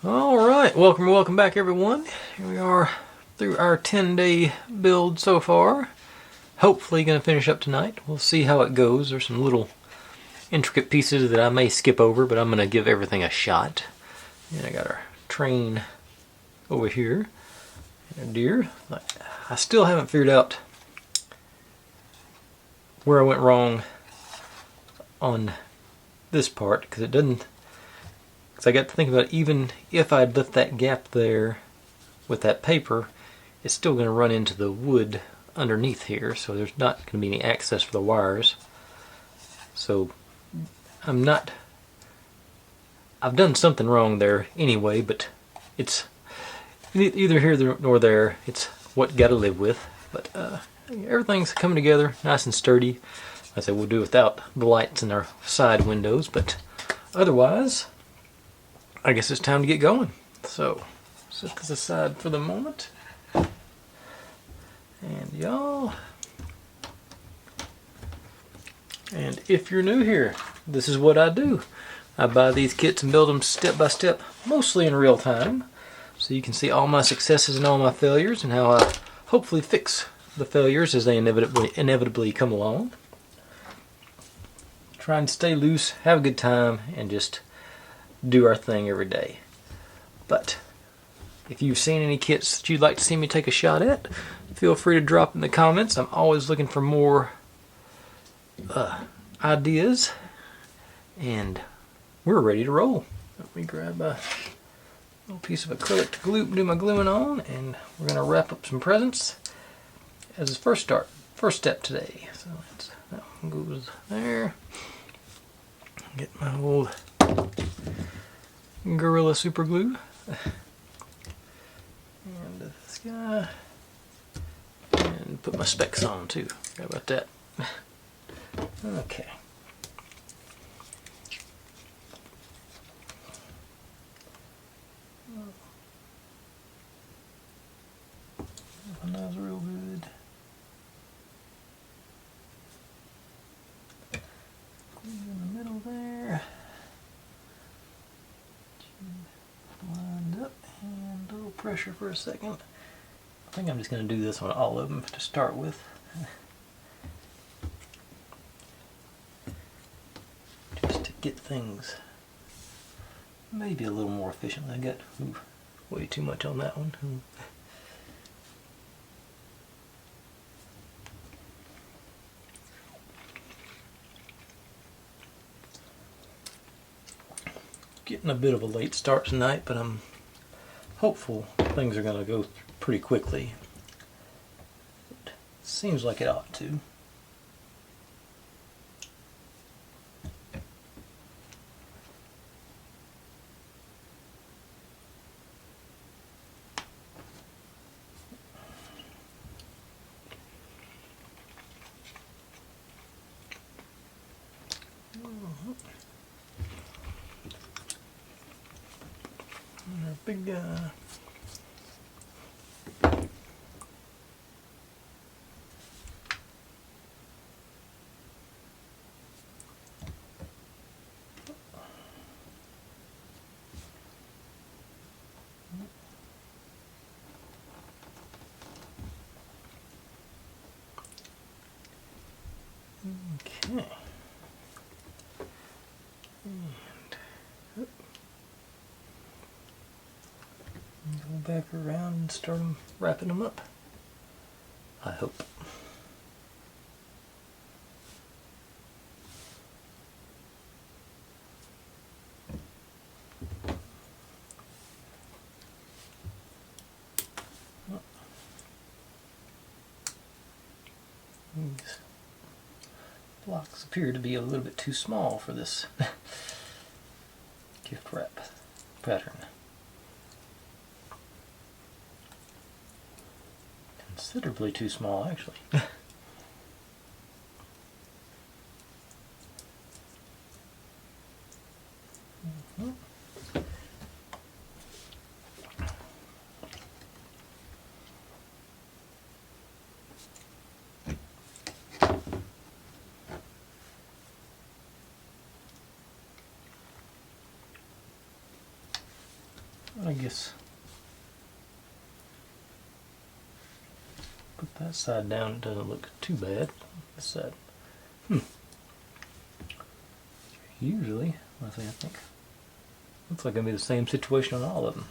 Alright, welcome back everyone. Here we are through our 10-day build so far. Hopefully going to finish up tonight. We'll see how it goes. There's some little intricate pieces that I may skip over, but I'm going to give everything a shot. And I got our train over here. And a deer. I still haven't figured out where I went wrong on this part, because it doesn't. Because I got to think about, even if I'd left that gap there with that paper, it's still going to run into the wood underneath here, so there's not going to be any access for the wires. So I've done something wrong there anyway, but it's neither here nor there. It's what you got to live with. But everything's coming together nice and sturdy. I said we'll do without the lights in our side windows, but otherwise I guess it's time to get going. So set this aside for the moment. And y'all, and if you're new here, this is what I do. I buy these kits and build them step by step, mostly in real time, so you can see all my successes and all my failures, and how I hopefully fix the failures as they inevitably come along. Try and stay loose, have a good time, and just do our thing every day. But if you've seen any kits that you'd like to see me take a shot at, feel free to drop in the comments. I'm always looking for more ideas, and we're ready to roll. Let me grab a little piece of acrylic to glue, do my gluing on, and we're going to wrap up some presents as a first step today. So that one goes there. Get my old Gorilla Super Glue. And this guy. And put my specs on too. How about that? Okay. That was real good. Glue in the middle there. Lined up, and a little pressure for a second. I think I'm just going to do this on all of them to start with. Just to get things maybe a little more efficiently. I got way too much on that one. Getting a bit of a late start tonight, but I'm hopeful things are going to go pretty quickly. It seems like it ought to. Our big guy. Okay. Go back around and start wrapping them up. I hope. These blocks appear to be a little bit too small for this gift wrap pattern. Considerably too small, actually. I guess put that side down, it doesn't look too bad. This side. Usually, I think looks like it'll be the same situation on all of them.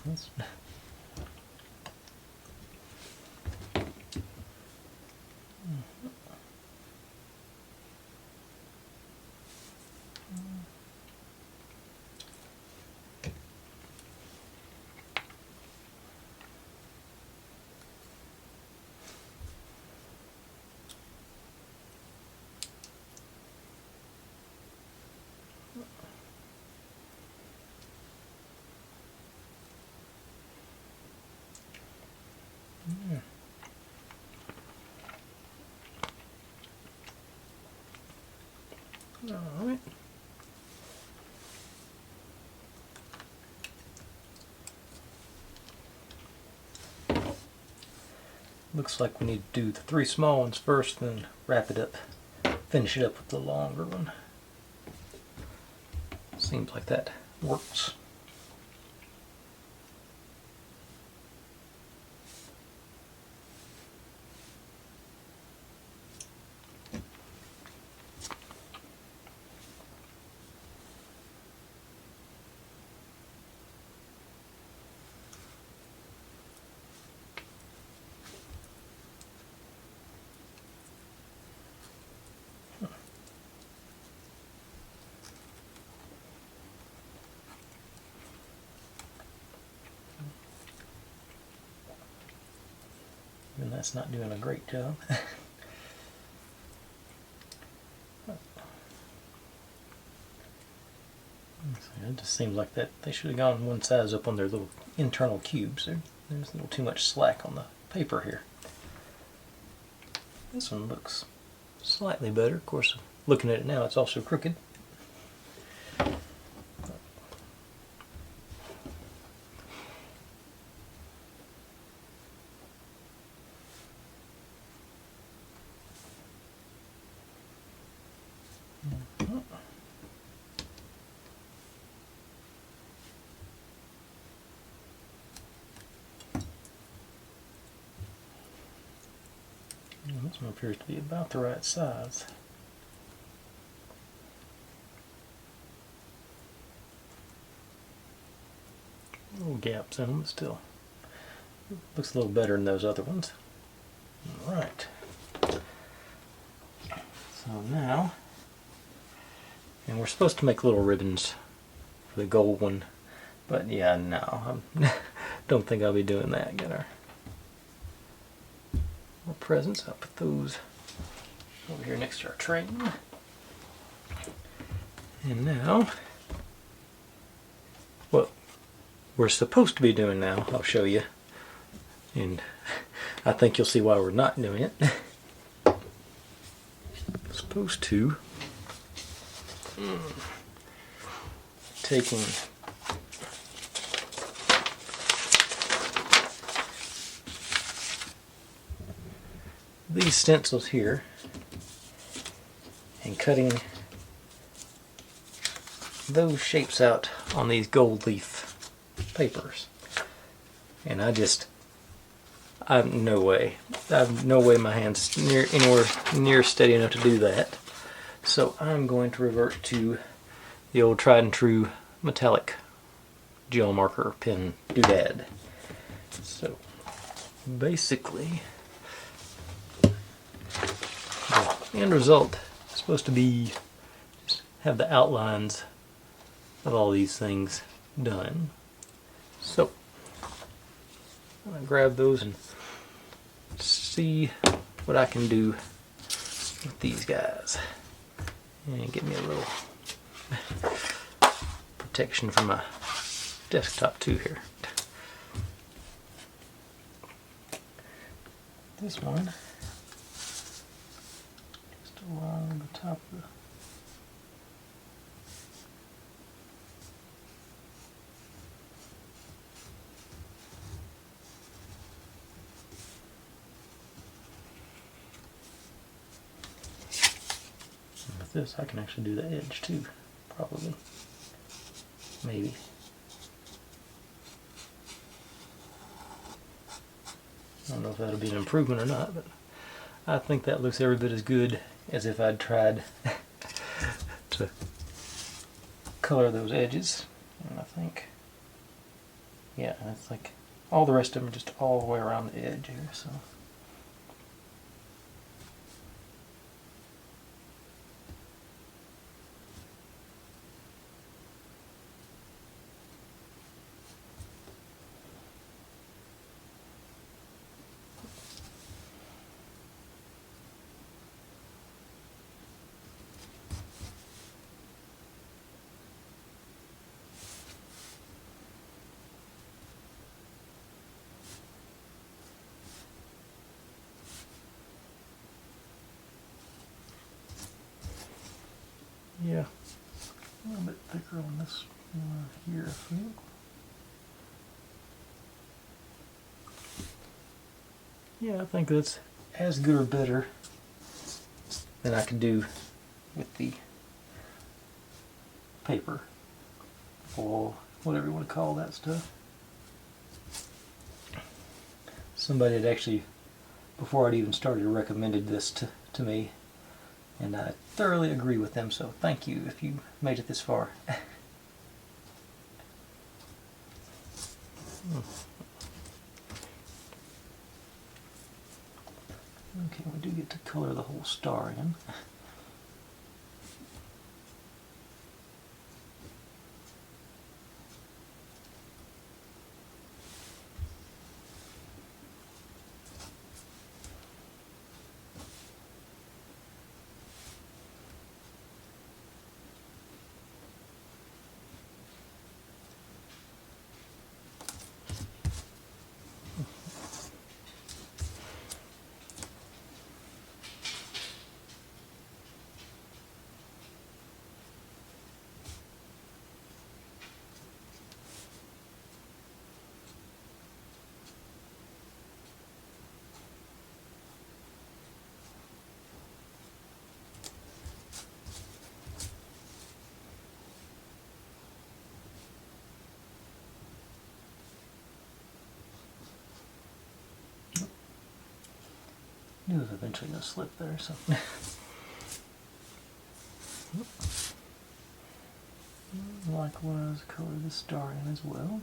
Alright. Looks like we need to do the 3 small ones first, then wrap it up, finish it up with the longer one. Seems like that works. And that's not doing a great job. It just seems like that they should have gone one size up on their little internal cubes. There's a little too much slack on the paper here. This one looks slightly better. Of course, looking at it now, it's also crooked. This one appears to be about the right size. Little gaps in them, but still looks a little better than those other ones. Alright. So now, and we're supposed to make little ribbons for the gold one, but yeah, no, I don't think I'll be doing that. Get our presents. I'll put those over here next to our train. And now, what we're supposed to be doing now, I'll show you. And I think you'll see why we're not doing it. Supposed to taking these stencils here and cutting those shapes out on these gold leaf papers. And I have no way my hand's anywhere near steady enough to do that. So I'm going to revert to the old tried and true metallic gel marker pen doodad. So basically, the end result is supposed to be just have the outlines of all these things done. So I'm going to grab those and see what I can do with these guys. And get me a little protection from my desktop too here. This one just along the top of the this, I can actually do the edge too, probably, maybe. I don't know if that'll be an improvement or not, but I think that looks every bit as good as if I'd tried to color those edges. And I think, yeah, it's like all the rest of them are just all the way around the edge here, so. Yeah, a little bit thicker on this one here, I think. Yeah, I think that's as good or better than I can do with the paper, or whatever you want to call that stuff. Somebody had actually, before I'd even started, recommended this to me, and I thoroughly agree with them, so thank you if you made it this far. Okay, we do get to color the whole star in. Knew it was eventually going to slip there, so. Likewise, color the star in as well.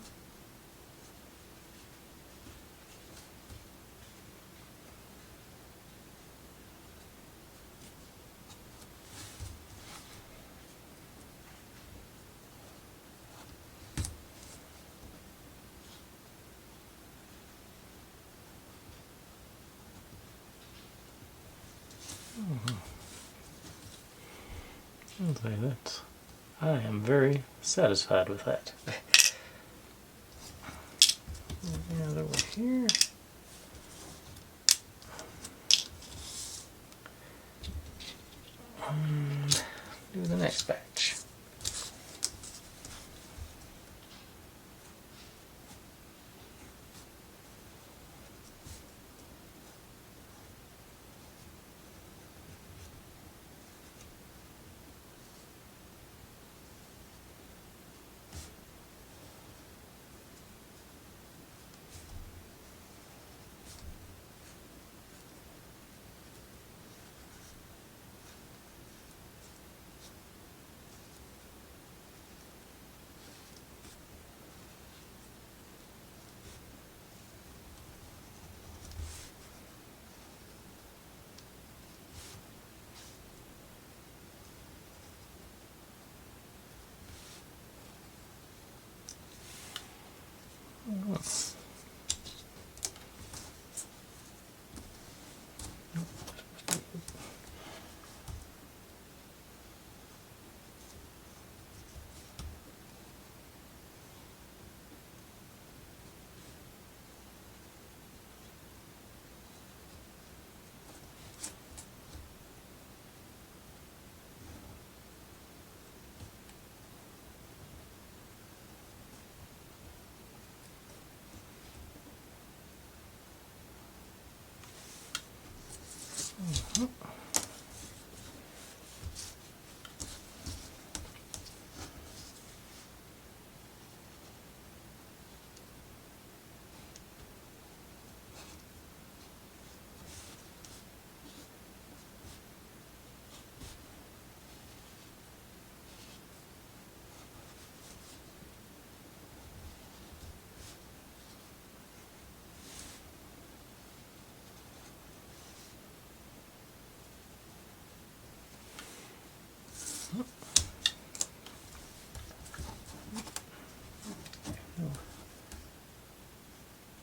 I'll say that. I am very satisfied with that. And over here. Do the next batch.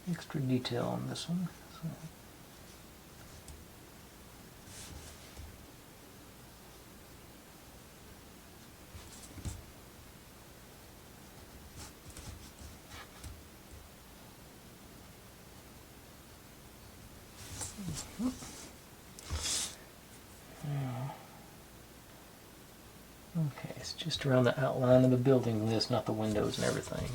Extra detail on this one. So. Okay, it's just around the outline of the building list, not the windows and everything.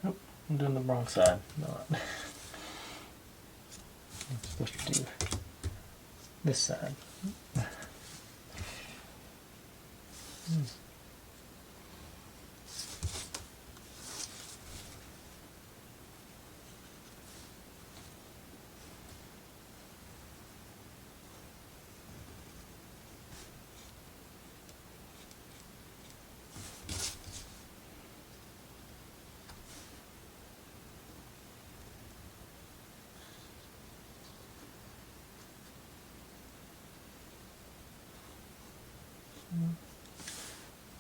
Nope, I'm doing the wrong side. No. I'm supposed to do this side.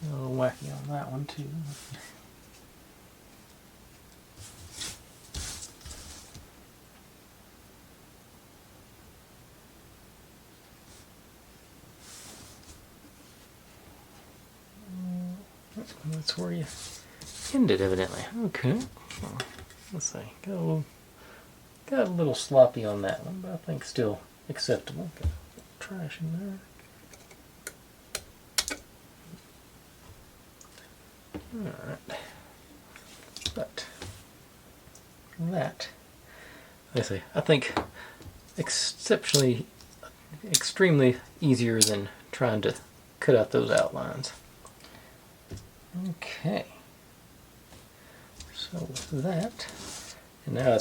A little wacky on that one too. That's where you ended, evidently. Okay. Well, let's see. Got a little sloppy on that one, but I think still acceptable. Got trash in there. Alright. But that, I think extremely easier than trying to cut out those outlines. Okay. So with that, and now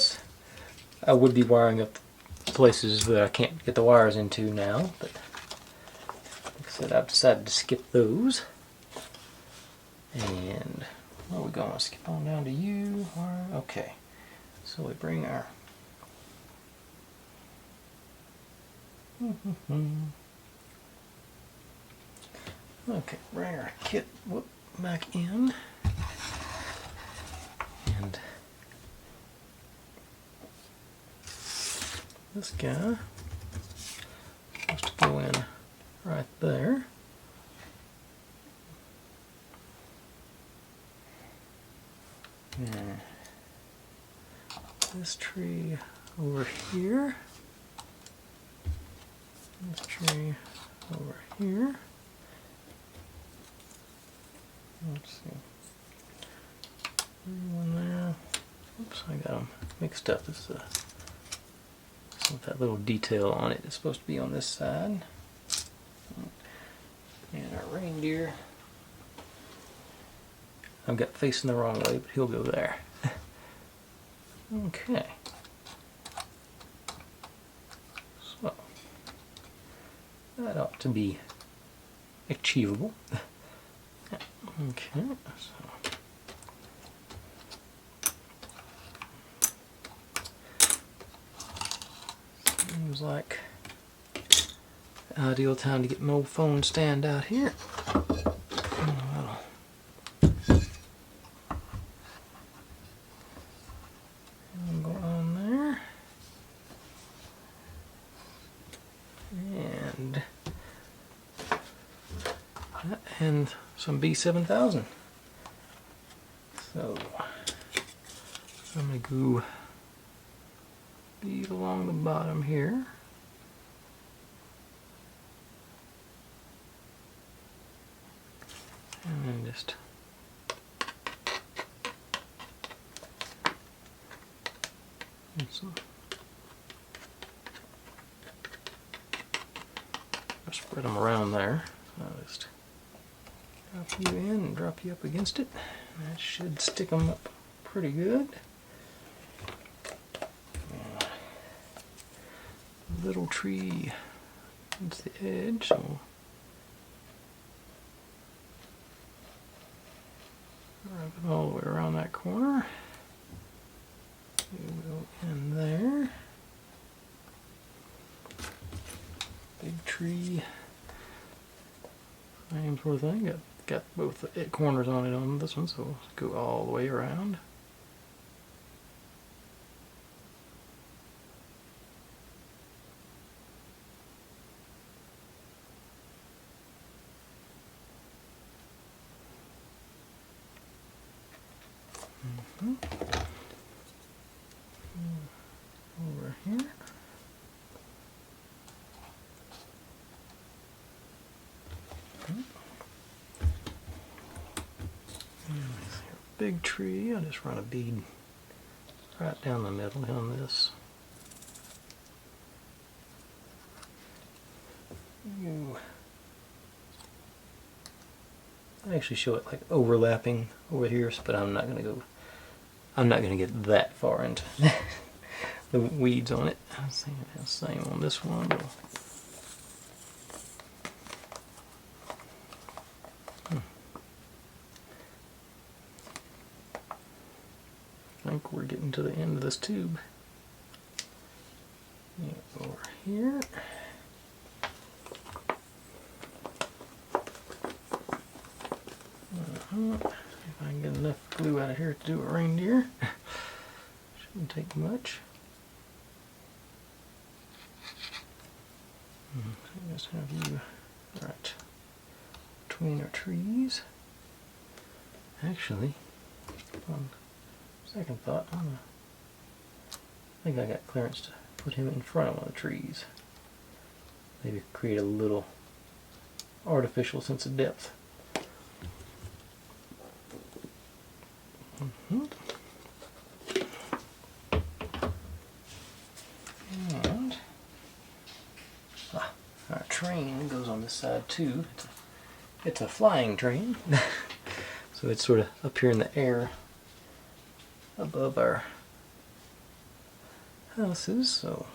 I would be wiring up places that I can't get the wires into now, but like I said, I've decided to skip those. And where are we going? Skip on down to you. Okay. So we bring our okay, bring our kit back in. And this guy is supposed to go in right there. And this tree over here. This tree over here. Let's see. One there. Oops, I got them mixed up. This with that little detail on it. It's supposed to be on this side. And our reindeer, I've got facing the wrong way, but he'll go there. Okay. So that ought to be achievable. Okay. So seems like the ideal time to get my old phone stand out here. And some B7000. So I'm going to go bead along the bottom here. And then just So I'll spread them around there. I'll just drop you in and drop you up against it. That should stick them up pretty good. Little tree against the edge, so wrap it all the way around that corner. You go in there. Big tree. Same sort of thing. Got both the corners on it on this one, so go all the way around. Over here. Big tree, I'll just run a bead right down the middle on this. I actually show it like overlapping over here, but I'm not gonna get that far into the weeds on it. Same on this one. I think we're getting to the end of this tube. Yeah, over here. If I can get enough glue out of here to do a reindeer. Shouldn't take much. So just have you right between our trees. Actually, on second thought, I think I got clearance to put him in front of one of the trees. Maybe create a little artificial sense of depth. And our train goes on this side too. It's a flying train, so it's sort of up here in the air above our houses. So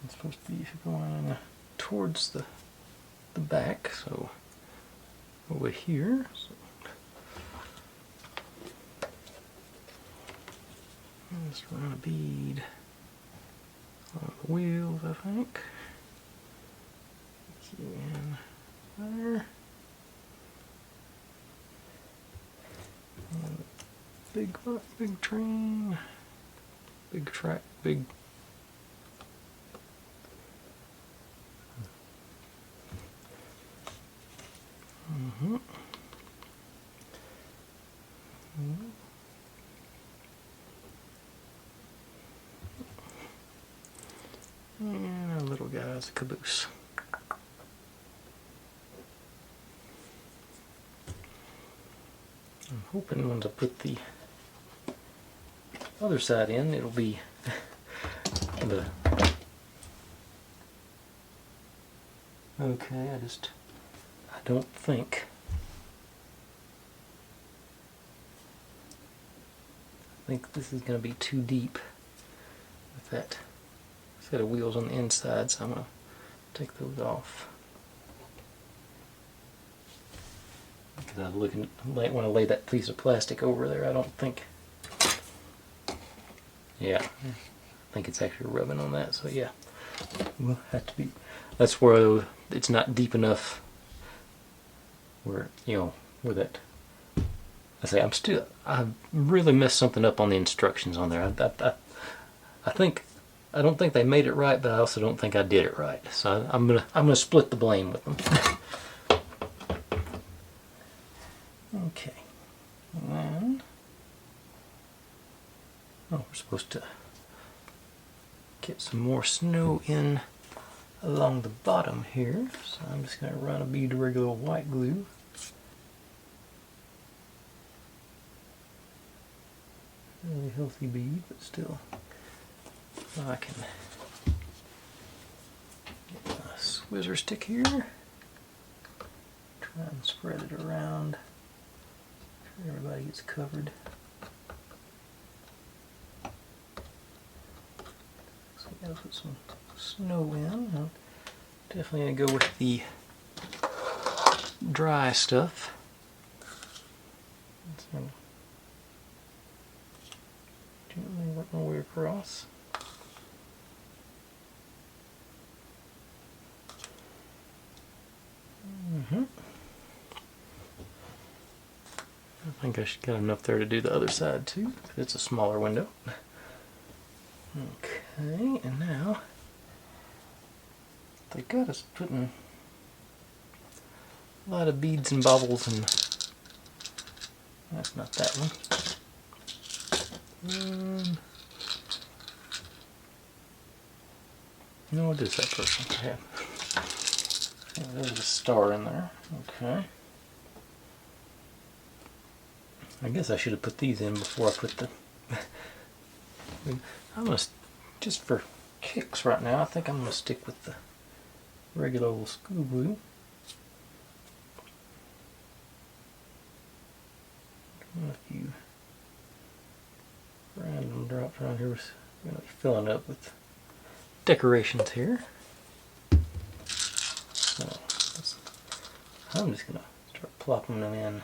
it's supposed to be going towards the back. So over here. So just run a bead on the wheels, I think. In there. And big train, big track, big. And our little guy's a caboose. I'm hoping once I put the other side in, it'll be the... Okay, I don't think... I think this is going to be too deep with that set of wheels on the inside, so I'm going to take those off. Because I might want to lay that piece of plastic over there. I don't think... Yeah, I think it's actually rubbing on that, so yeah. We'll have to be... That's where it's not deep enough where, you know, where that... I really messed something up on the instructions on there. I don't think they made it right, but I also don't think I did it right. So I'm gonna split the blame with them. Okay. And then, we're supposed to get some more snow in along the bottom here. So I'm just gonna run a bead of regular white glue. Really healthy bead, but still. I can get my swizzer stick here. Try and spread it around. Sure everybody gets covered. So we gotta put some snow in. I'm definitely gonna go with the dry stuff. So gently work my way across. I think I should get enough there to do the other side too. It's a smaller window. Okay, and now they got us putting a lot of beads and baubles, and that's not that one. No, what is that first one? Yeah. There's a star in there. Okay. I guess I should have put these in before I put the... I'm going to, just for kicks right now, I think I'm going to stick with the regular old school glue. A few random drops around here. We're going to be filling up with decorations here. So I'm just going to start plopping them in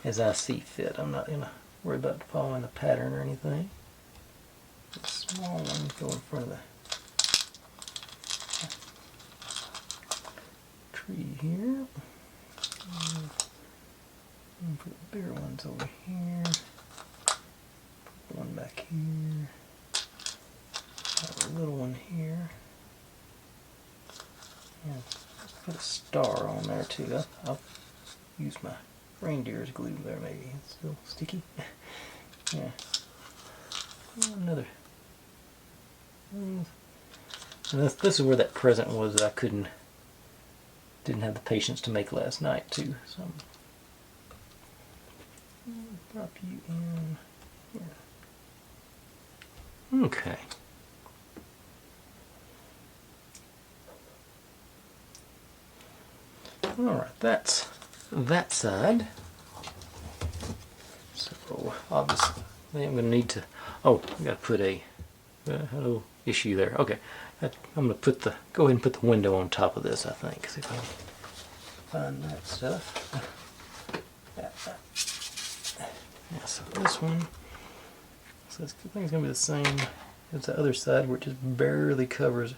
as I see fit. I'm not going to worry about following a pattern or anything. The small one go in front of the tree here. And put the bigger ones over here. Put one back here. Have a little one here. And put a star on there too. I'll use my reindeer's glue there, maybe. It's still sticky. Yeah. Another. And this is where that present was that I didn't have the patience to make last night too. So I'll drop you in here. Okay. Alright, that's that side. So obviously I'm going to need to, oh, I got to put a little issue there. Okay, I'm going to go ahead and put the window on top of this, I think. See if I can find that stuff. Yeah, so this one, so I think it's going to be the same as the other side where it just barely covers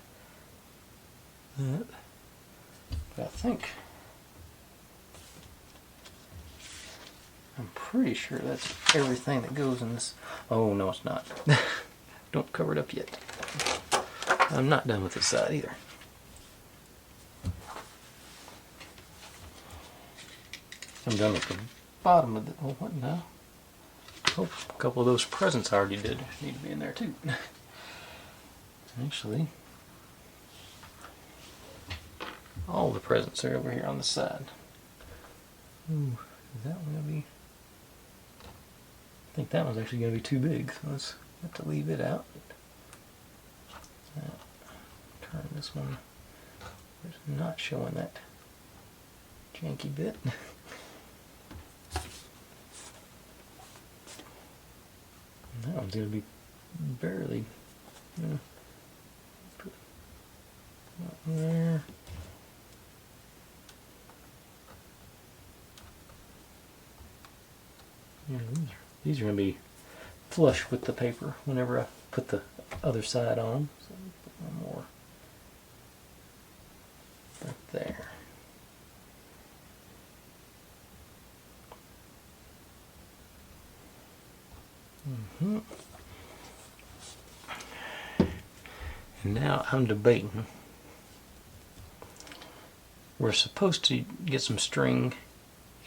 that. But I think, I'm pretty sure that's everything that goes in this. Oh, no, it's not. Don't cover it up yet. I'm not done with this side either. I'm done with the bottom of the, oh, what now? Oh, a couple of those presents I already did need to be in there too. Actually, all the presents are over here on the side. Ooh, is that one going to be? I think that one's actually going to be too big, so let's have to leave it out. Turn this one. It's not showing that janky bit. And that one's going to be barely. Put that there. Yeah, these are going to be flush with the paper whenever I put the other side on. So put one more right there. And now I'm debating. We're supposed to get some string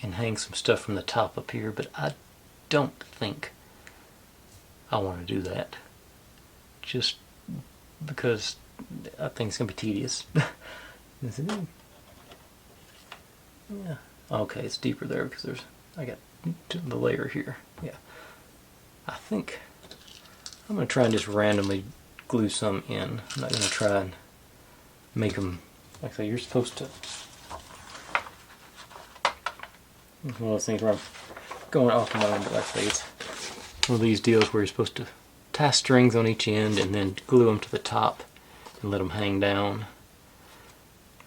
and hang some stuff from the top up here, but I don't think I want to do that. Just because I think it's going to be tedious. Is it? Yeah. Okay, it's deeper there because I got the layer here. Yeah. I think I'm going to try and just randomly glue some in. I'm not going to try and make them, like I say, you're supposed to, it's one of those things where I'm going off my own, but like I say, it's one of these deals where you're supposed to tie strings on each end and then glue them to the top and let them hang down.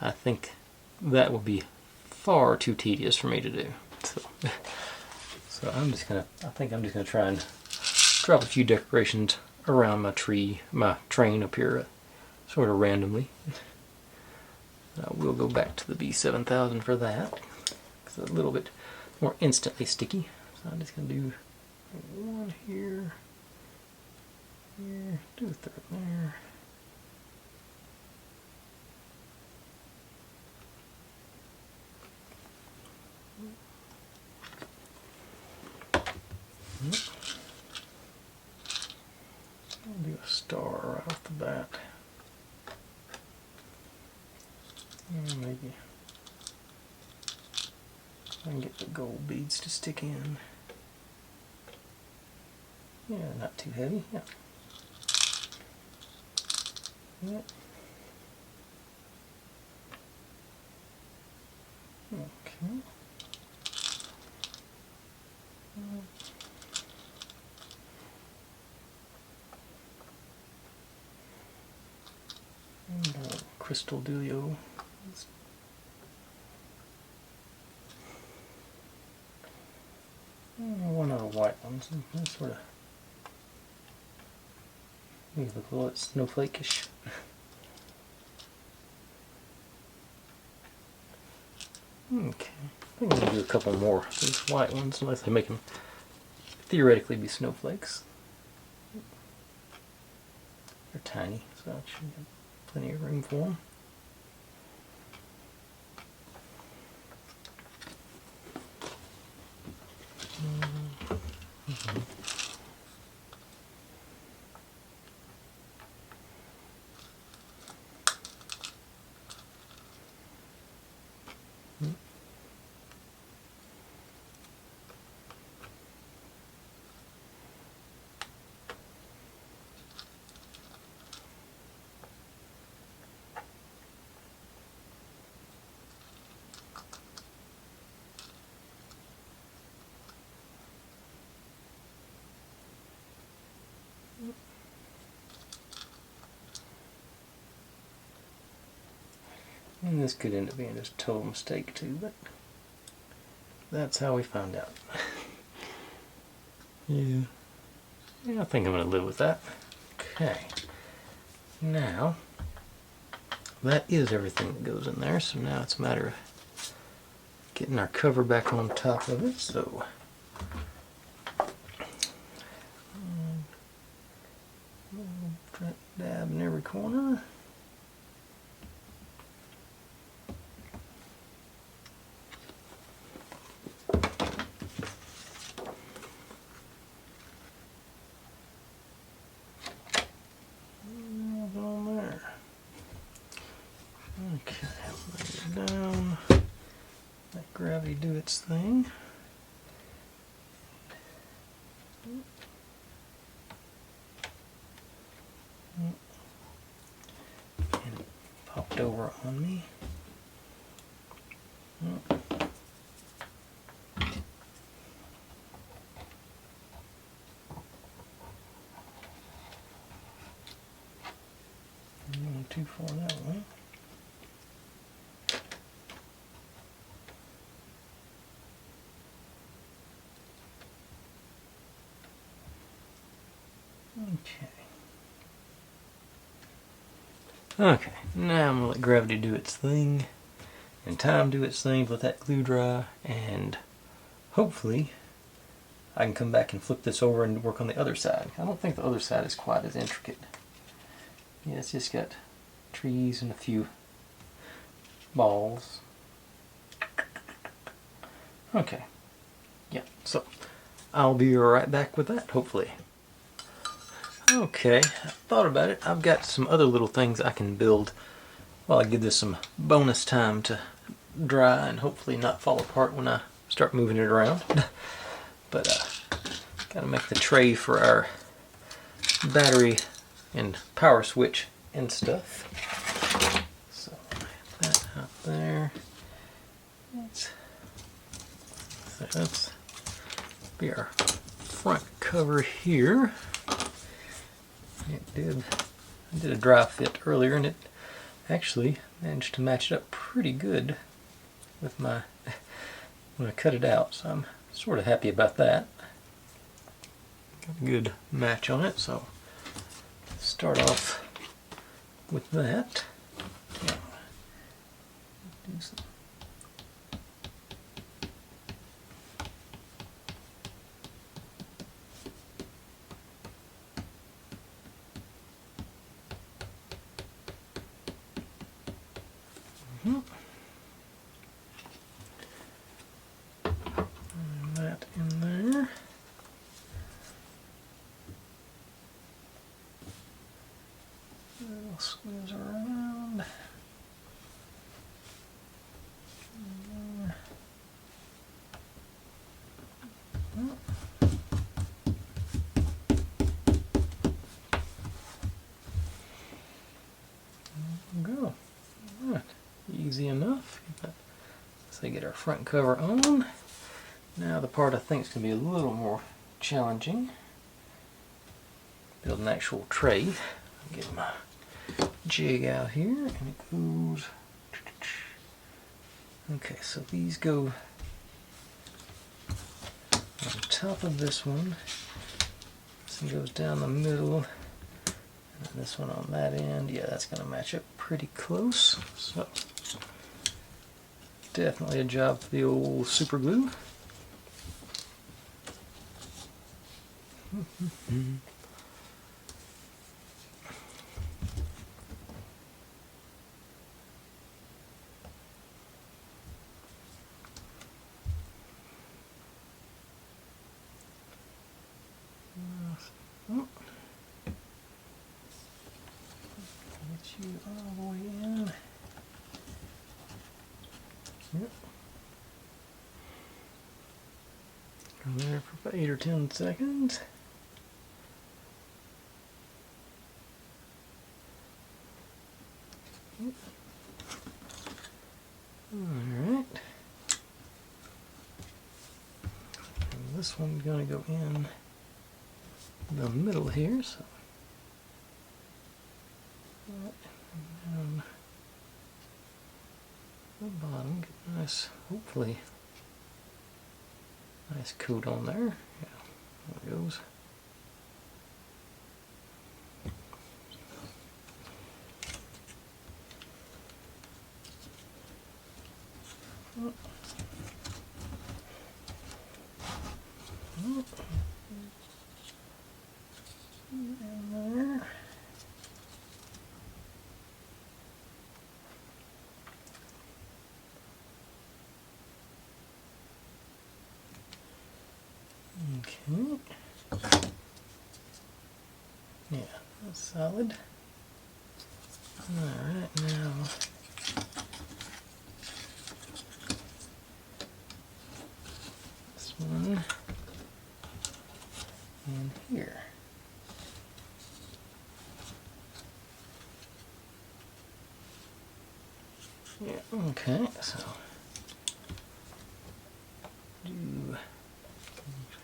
I think that would be far too tedious for me to do. So I'm just gonna, I think I'm just gonna try and drop a few decorations around my train up here, sort of randomly. I will go back to the B7000 for that. It's a little bit more instantly sticky. So I'm just gonna do one here, do a third there. I'll do a star right off the bat. And maybe I can get the gold beads to stick in. Yeah, not too heavy. Yeah. Yep. Okay. And crystal dealio. One of the white ones. That's sort of make it look a little snowflake-ish. Okay, I think I'm going to do a couple more of these white ones, unless they make them theoretically be snowflakes. They're tiny, so I should have plenty of room for them. And this could end up being just a total mistake too, but that's how we found out. Yeah, I think I'm going to live with that. Okay, now that is everything that goes in there, so now it's a matter of getting our cover back on top of it. So try to dab in every corner. Okay, lay it down, let gravity do its thing. And it popped over on me. Not too far that way. Okay, now I'm going to let gravity do its thing, and time do its thing, let that glue dry, and hopefully I can come back and flip this over and work on the other side. I don't think the other side is quite as intricate. Yeah, it's just got trees and a few balls. Okay, yeah, so I'll be right back with that, hopefully. Okay, I thought about it. I've got some other little things I can build while I give this some bonus time to dry and hopefully not fall apart when I start moving it around. But Got to make the tray for our battery and power switch and stuff. So that out there. That's be our front cover here. I did a dry fit earlier, and it actually managed to match it up pretty good with my when I cut it out. So I'm sort of happy about that. Got a good match on it. So start off with that. Yeah. Do some. That in there. Little squeeze around. Go. All right. Easy enough. So get our front cover on. Now the part I think is going to be a little more challenging. Build an actual tray. Get my jig out here, and it goes. Okay, so these go on top of this one. This one goes down the middle, and this one on that end. Yeah, that's going to match up pretty close. So definitely a job for the old super glue. Get you all the way in. Yep. Go there for about 8 or 10 seconds. Alright. This one's going to go in the middle here, so down the bottom, get a nice, hopefully, nice coat on there. Yeah, there it goes. There. Okay. Yeah, that's solid. Alright, now this one and here. Yeah, okay, so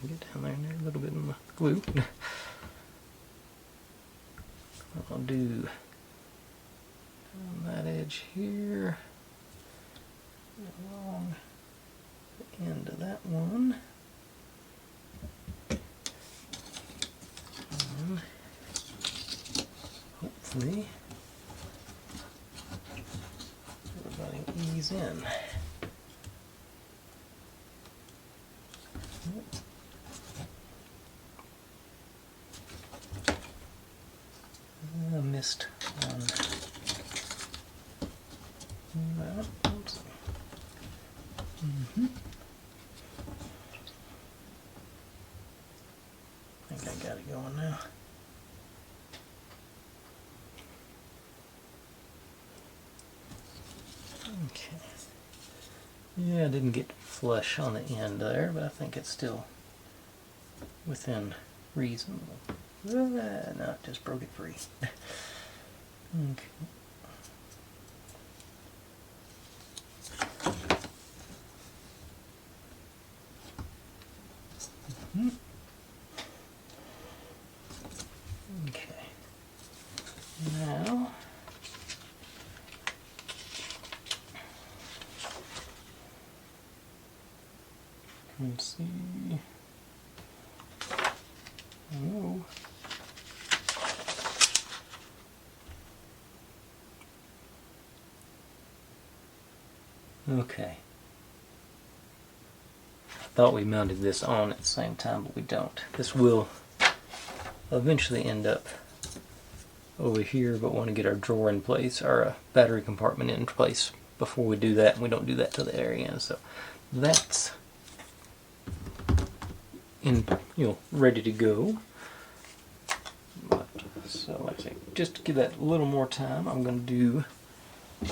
get down there and a little bit of glue. I'll do on that edge here, along the end of that one. And hopefully everybody will ease in. I missed one. Oops. I think I got it going now. Okay. Yeah, I didn't get flush on the end there, but I think it's still within reason. No, it just broke it free. Okay. Okay. Now let's see. Oh. Okay. I thought we mounted this on at the same time, but we don't. This will eventually end up over here, but want to get our drawer in place, our battery compartment in place before we do that, and we don't do that till the very end. So that's in, ready to go. But, so like I say, just to give that a little more time, I'm going to do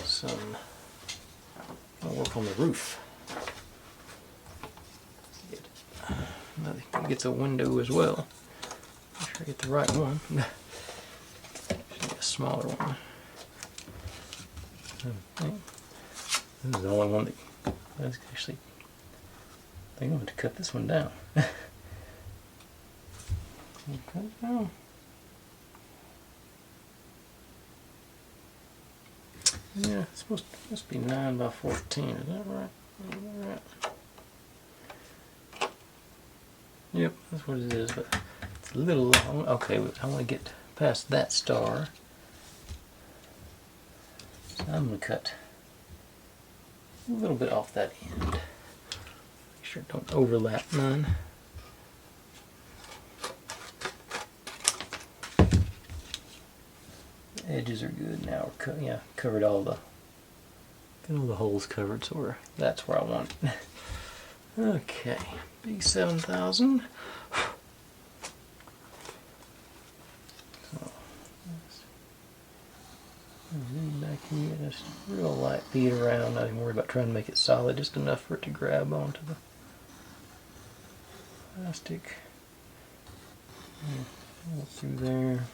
some work on the roof. It gets a window as well. Make sure I get the right one. A smaller one. This is the only one that's actually. I think I'm going to cut this one down. Cut it down. Yeah, it's supposed to be 9 by 14. Is that right? Is that right? Yep, that's what it is, but it's a little long. Okay, I want to get past that star. So I'm going to cut a little bit off that end. Make sure it don't overlap none. The edges are good now. We're covered all the holes covered, so that's where I want it. Okay, B7000. Back here, just real light bead around, not even worry about trying to make it solid, just enough for it to grab onto the plastic. Go through there.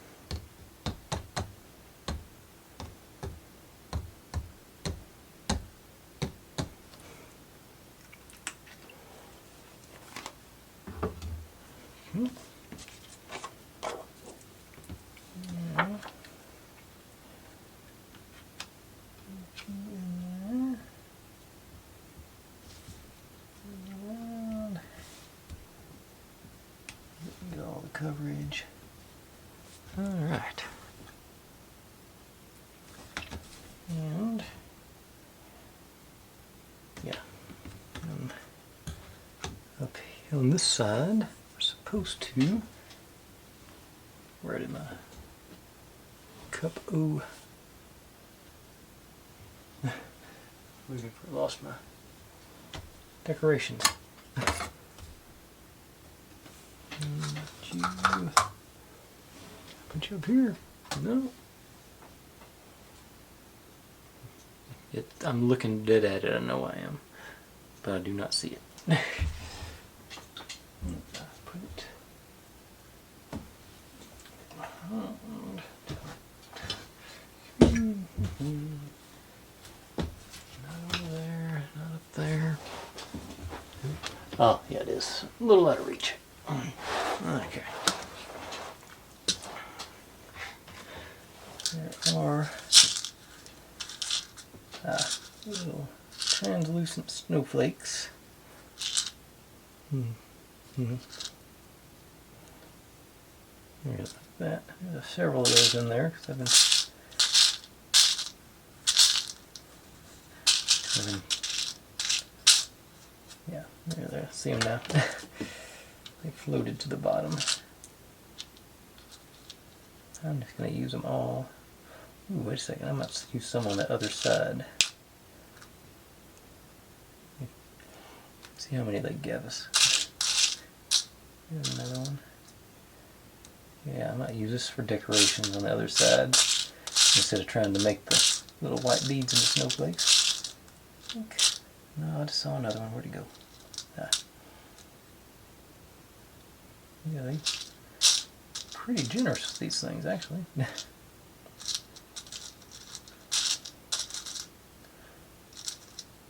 Get all the coverage. Alright. And yeah. Up here on this side, we're supposed to. Where did my cup? Oh. Lost my decorations. Put you up here. No. I'm looking dead at it. I know I am, but I do not see it. Put it. There. Oh, yeah, it is. A little out of reach. Okay. There are little translucent snowflakes. There's that. There's several of those in there because I've been yeah, there. See them now. They floated to the bottom. I'm just going to use them all. Ooh, wait a second, I might use some on the other side. See how many they give us. Here's another one. Yeah, I might use this for decorations on the other side instead of trying to make the little white beads in the snowflakes. Okay. No, I just saw another one. Where'd it go? Ah. Yeah, they're pretty generous with these things, actually.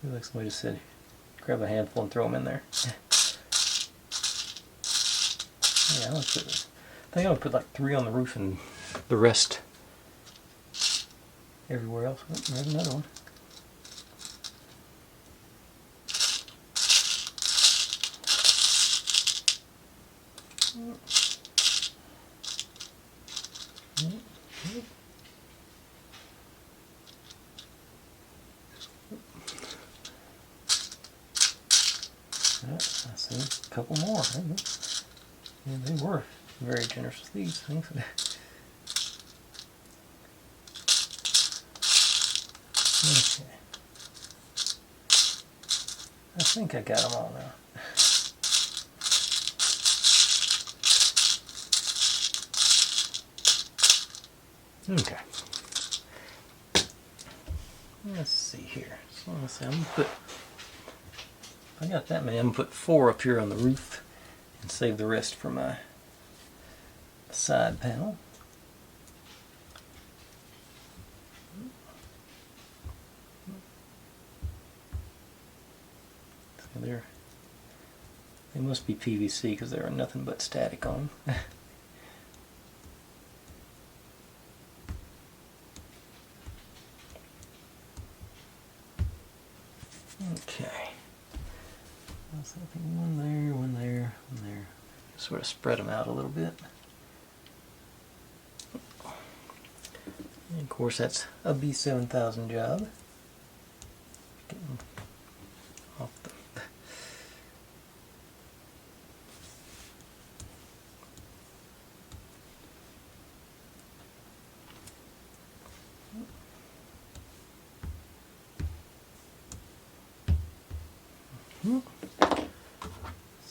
Like somebody just said, grab a handful and throw them in there. Yeah, I think I'm gonna put like 3 on the roof and the rest everywhere else. Oh, there's another one. I see a couple more. Yeah, they were very generous with these things. Okay. I think I got them all now. Okay. Let's see here. So let's see, I'm gonna put, if I got that many, I'm gonna put 4 up here on the roof and save the rest for my side panel. So they must be PVC because there are nothing but static on them. Okay. So I think one there, one there, one there. Sort of spread them out a little bit. And of course that's a B7000 job. Getting off the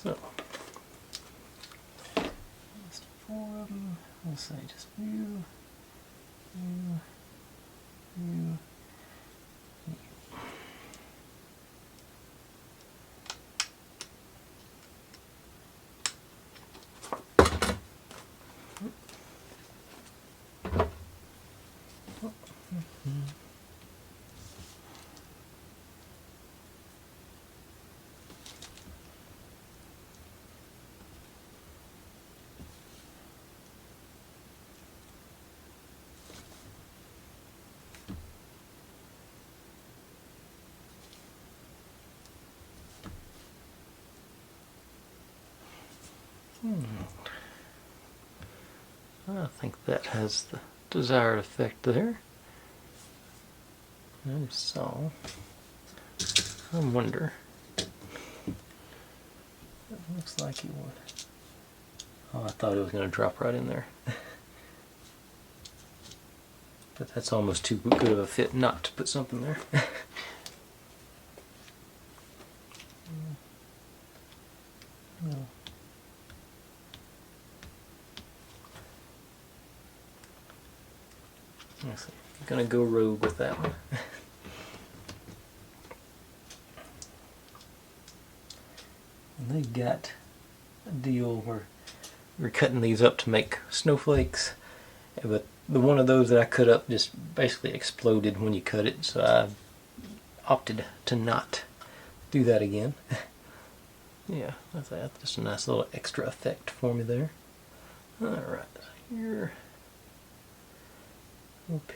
So, just 4 of them. I'll say just you. I think that has the desired effect there. And so, I wonder. It looks like it would. Oh, I thought it was going to drop right in there. But that's almost too good of a fit not to put something there. No. Let's see. I'm gonna go rogue with that one. And they've got a deal where we're cutting these up to make snowflakes, but the one of those that I cut up just basically exploded when you cut it, so I opted to not do that again. Yeah, that's just a nice little extra effect for me there. Alright, here, up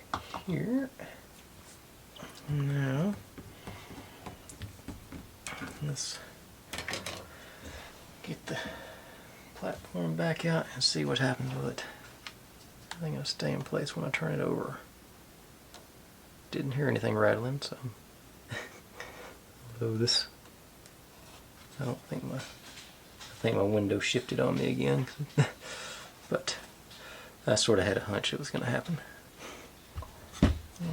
here. Now, let's get the platform back out and see what happens with it. I think it'll stay in place when I turn it over. Didn't hear anything rattling, so. Although this, I think my window shifted on me again. But I sort of had a hunch it was going to happen.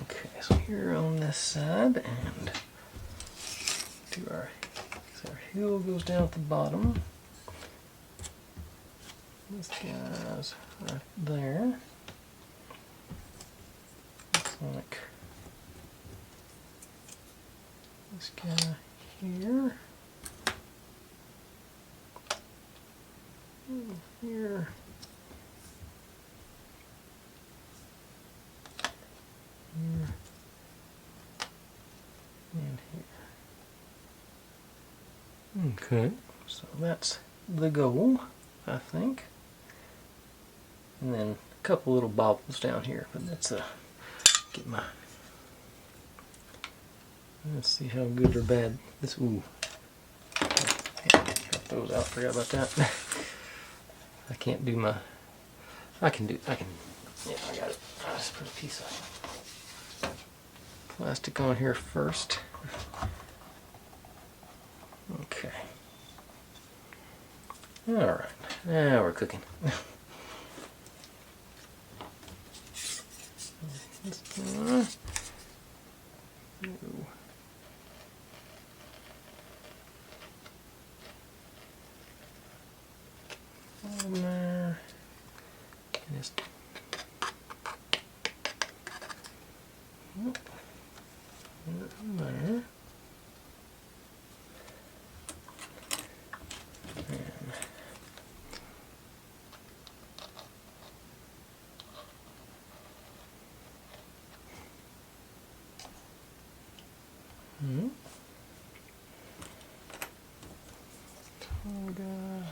Okay, so here on this side, and our heel goes down at the bottom. This guy's right there. Looks like this guy here. here. Here. And here. Okay, so that's the goal, I think. And then a couple little bobbles down here, but that's get my. Let's see how good or bad this. Ooh, got those out. Forgot about that. I can't do my. I can. Yeah, I got it. I'll just put a piece of plastic on here first. Okay. All right. Now we're cooking. There. And it's there. Toga.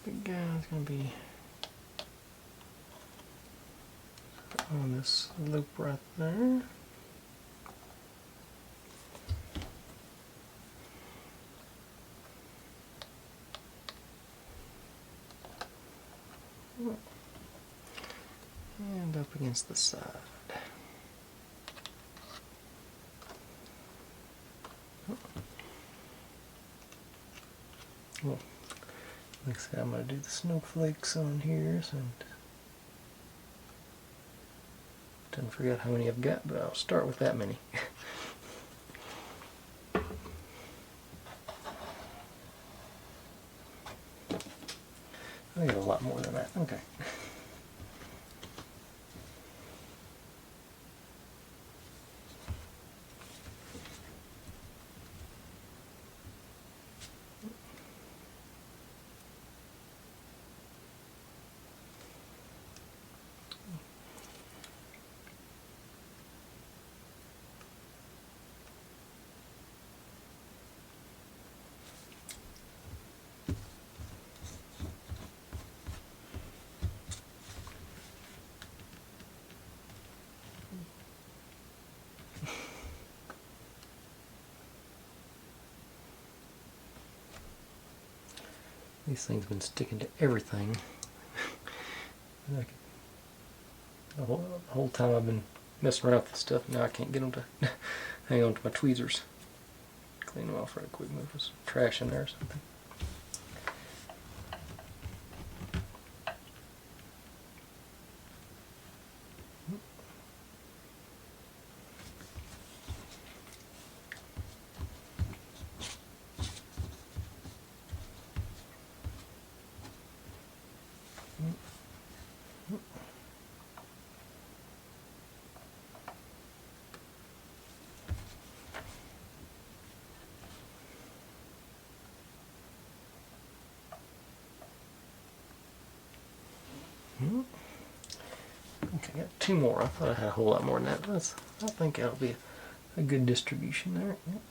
Big guy's gonna be on this loop right there. And up against the side. Well, like I said, I'm going to do the snowflakes on here, so didn't forget how many I've got, but I'll start with that many. I got a lot more than that. Okay. These things have been sticking to everything. The whole time I've been messing around with this stuff, now I can't get them to hang on to my tweezers. Clean them off right quick, move some trash in there or something. Okay, I got two more. I thought I had a whole lot more than that. I think that'll be a good distribution there. Yep.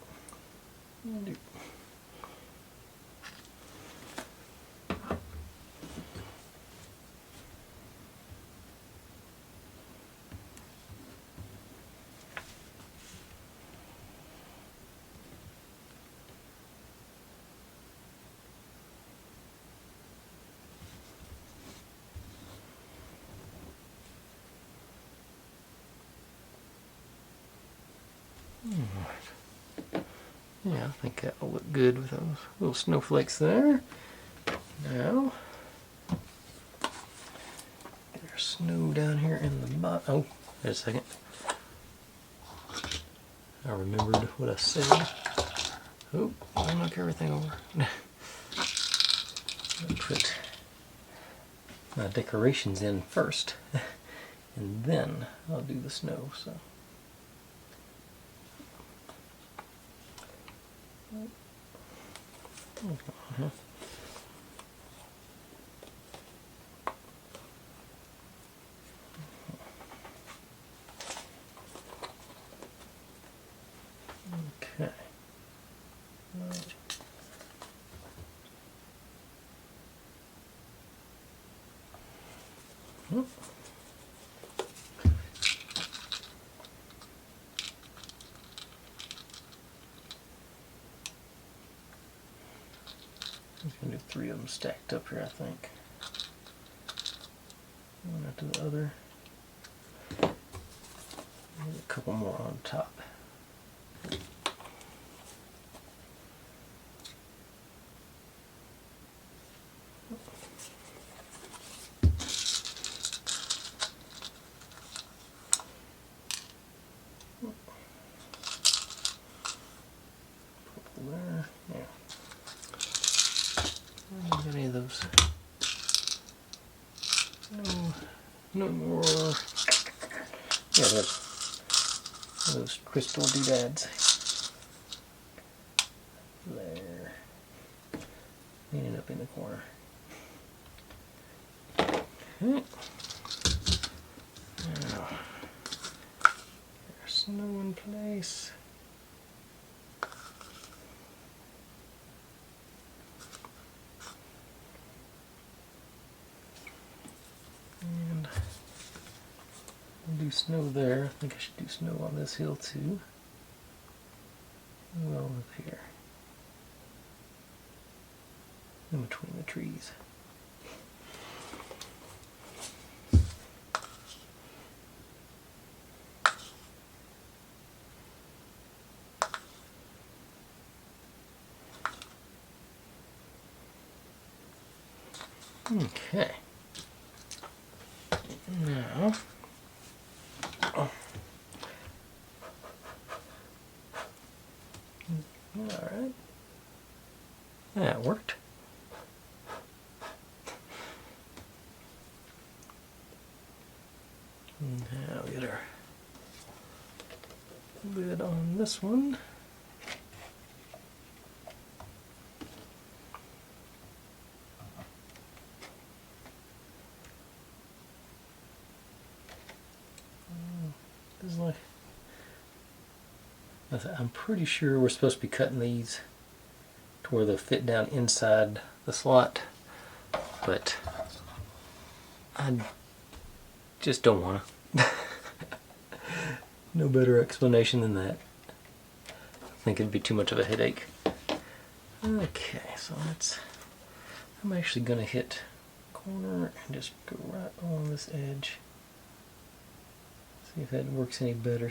Yeah, I think that will look good with those little snowflakes there. Now, there's snow down here in the bottom. Oh, wait a second. I remembered what I said. Oh, I'll knock everything over. I'll put my decorations in first. and then I'll do the snow. So. Okay. I'm going to do 3 of them stacked up here, I think. One after the other. And a couple more on top. Purple there. Yeah. I don't get any of those. No more. Yeah, those crystal doodads. There. Ended up in the corner. Okay. Now, there's snow in place. And I'll do snow there. I think I should do snow on this hill too. Well, up here. In between the trees. Okay. Now, alright. That worked. Now we get our lid on this one. This is like, I'm pretty sure we're supposed to be cutting these to where they'll fit down inside the slot, but I just don't want to. No better explanation than that. I think it'd be too much of a headache. Okay, so I'm actually going to hit corner and just go right on this edge. See if that works any better.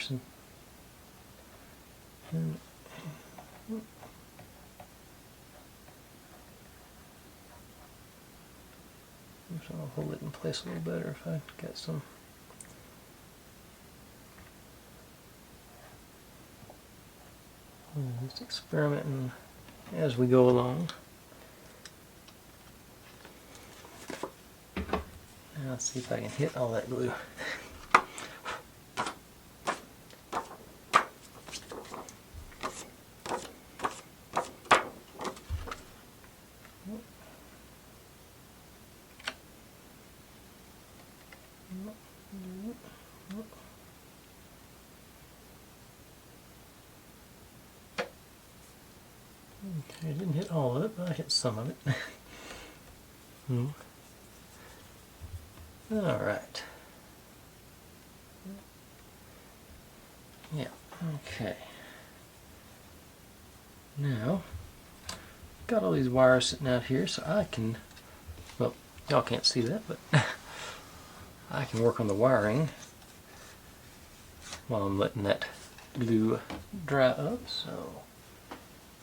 I'll hold it in place a little better if I get some. Just experimenting as we go along. Now let's see if I can hit all that glue. Okay, I didn't hit all of it, but I hit some of it. Alright. Yeah, okay. Now, got all these wires sitting out here so I can, well, y'all can't see that, but I can work on the wiring while I'm letting that glue dry up, so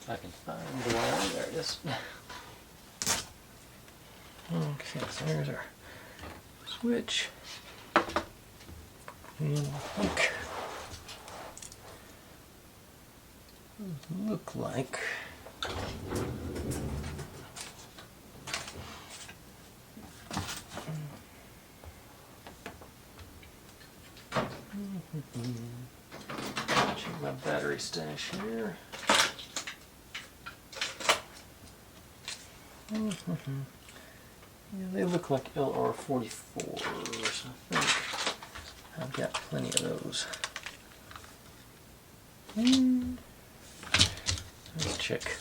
I can find the wire. There it is. Okay, so there's our switch. And hook. Look like Check my battery stash here. Yeah, they look like LR44s. I think I've got plenty of those. Let's check.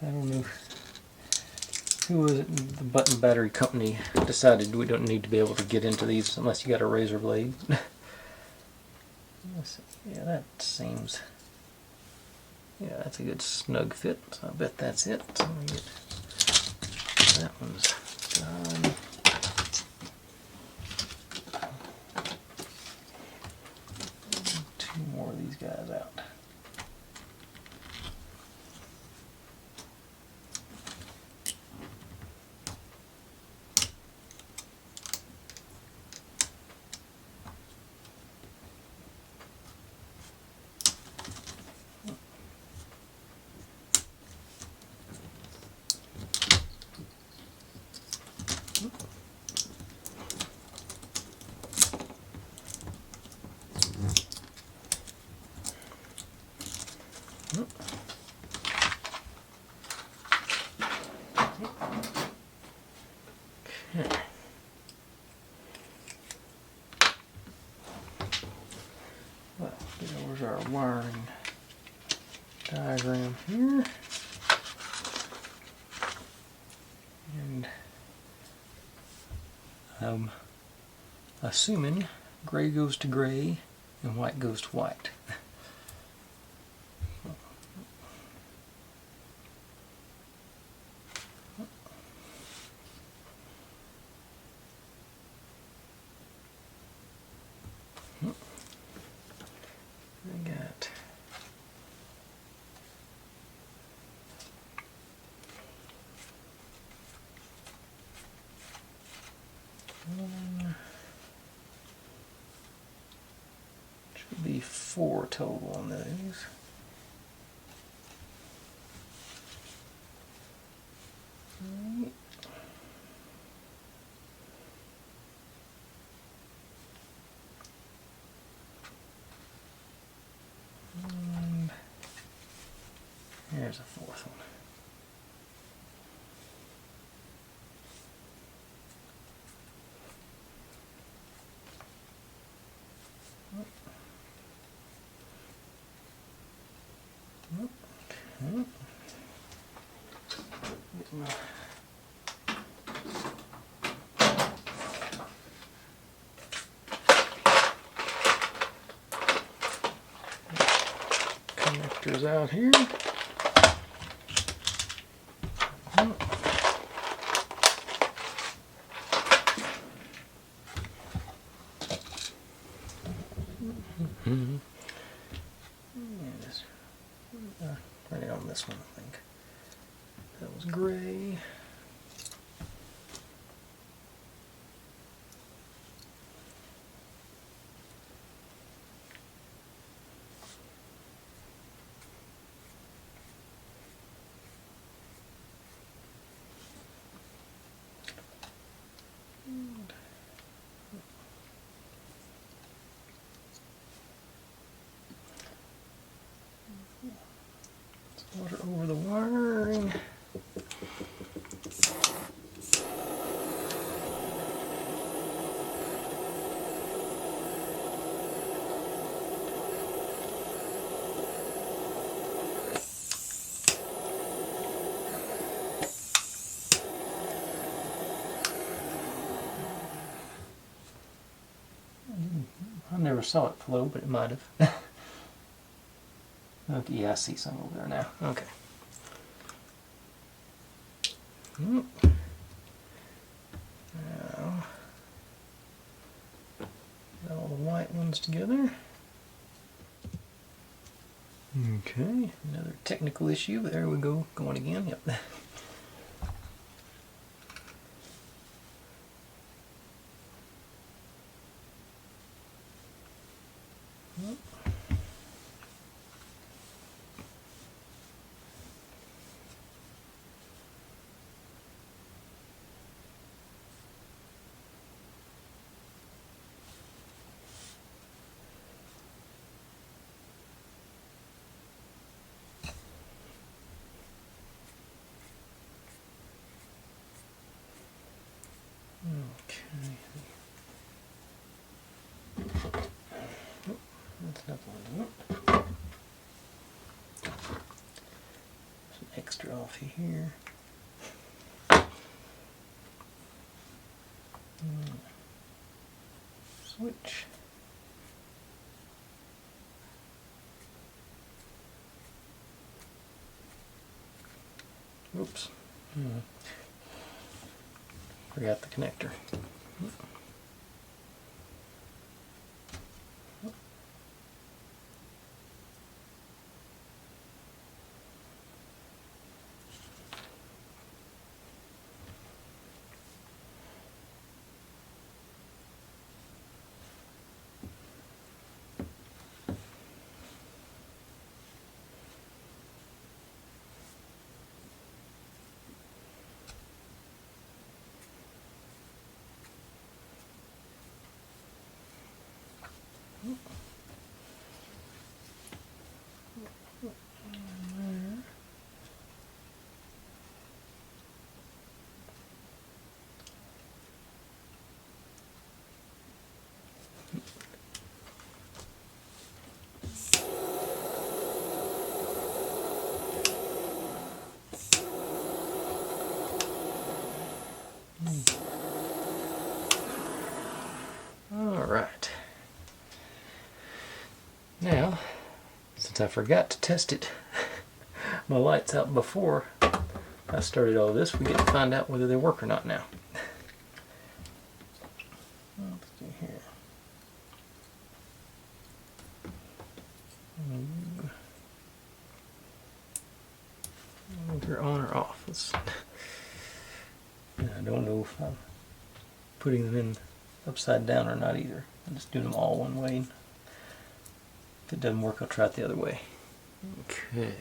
I don't know who was it, the button battery company decided we don't need to be able to get into these unless you got a razor blade. Yeah, that seems, yeah, that's a good snug fit, so I bet that's it. So let me get, that one's done. Two more of these guys out. Well, there's our wiring diagram here. And I'm assuming gray goes to gray and white goes to white. I got should be 4 total on those. And here's a 4th one. Get my connectors out here. Right on this one, I think. That was gray. Water over the wiring. I never saw it flow, but it might have. Okay, yeah, I see some over there now. Okay. Now, got all the white ones together. Okay, another technical issue, but there we go, going again. Yep. Yep. couple of them. Some extra off here. Switch. Oops. Forgot the connector. Alright. Now, since I forgot to test it, my lights out before I started all this, we get to find out whether they work or not now. Let's see here. If you're on or off. I don't know if I'm putting them in upside down or not either. I'm just doing them all one way. If it doesn't work, I'll try it the other way. Okay.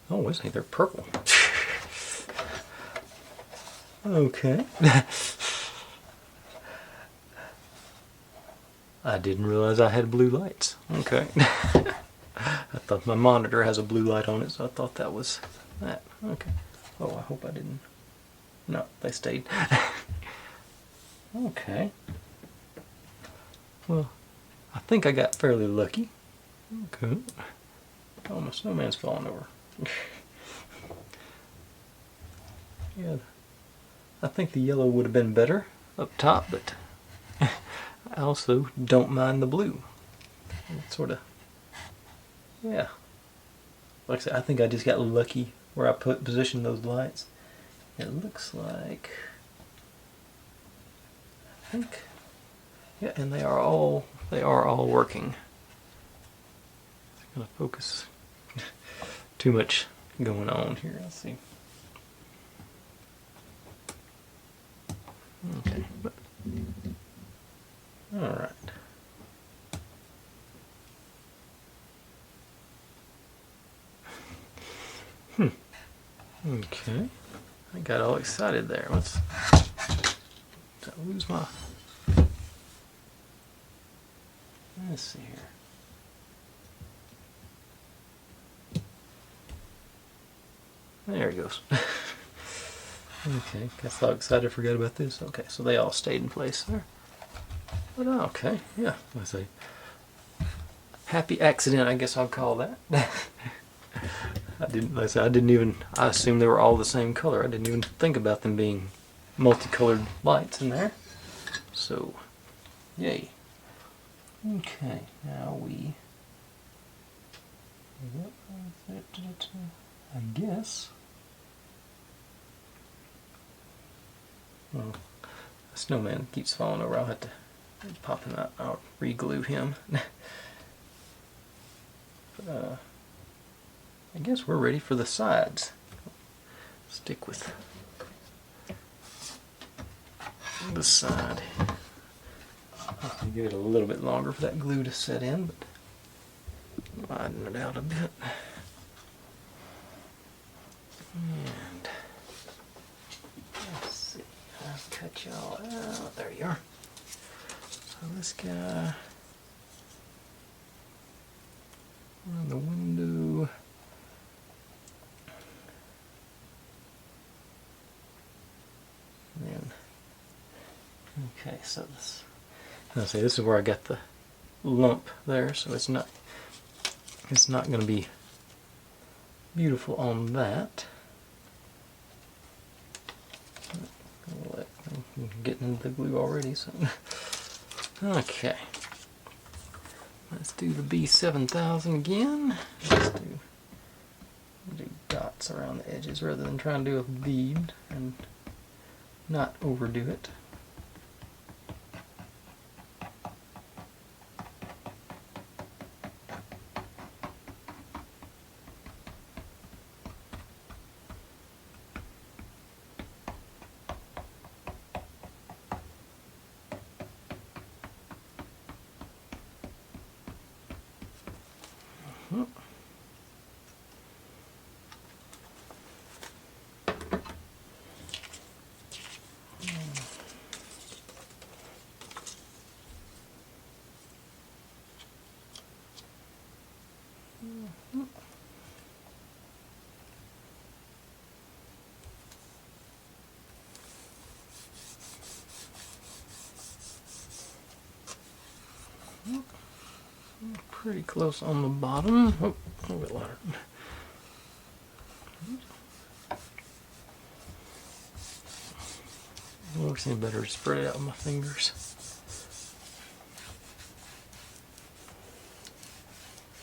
Oh, isn't they're purple. Okay. I didn't realize I had blue lights. Okay. I thought my monitor has a blue light on it, so I thought that was that. Okay. Oh, I hope I didn't. No, they stayed. Okay. Well, I think I got fairly lucky. Okay. Oh, my snowman's falling over. Yeah. I think the yellow would have been better up top, but I also don't mind the blue. It's sort of, yeah. Like I said, I think I just got lucky where I positioned those lights. It looks like, I think, yeah, and they are all working. I'm gonna focus. Too much going on here. Let's see. Okay. All right. Okay. I got all excited there. Let's lose my. Let's see here. There he goes. Okay, got all excited, I forgot about this. Okay, so they all stayed in place there. But okay, yeah, I say happy accident, I guess I'll call that. I assumed they were all the same color. I didn't even think about them being multicolored lights in there. So, yay. Okay, now I guess. Well, the snowman keeps falling over. I'll have to pop him out. I'll re-glue him. But, I guess we're ready for the sides. Stick with the side. I'll have to give it a little bit longer for that glue to set in, but widen it out a bit. And let's see, I'll cut y'all out. There you are. So this guy around the window. Okay, so this is where I got the lump there, so it's not going to be beautiful on that. I'm getting into the glue already, so okay. Let's do the B7000 again. Let's do dots around the edges rather than trying to do a bead and not overdo it. Pretty close on the bottom. Oh, a little bit lighter. It works any better to spread it out with my fingers.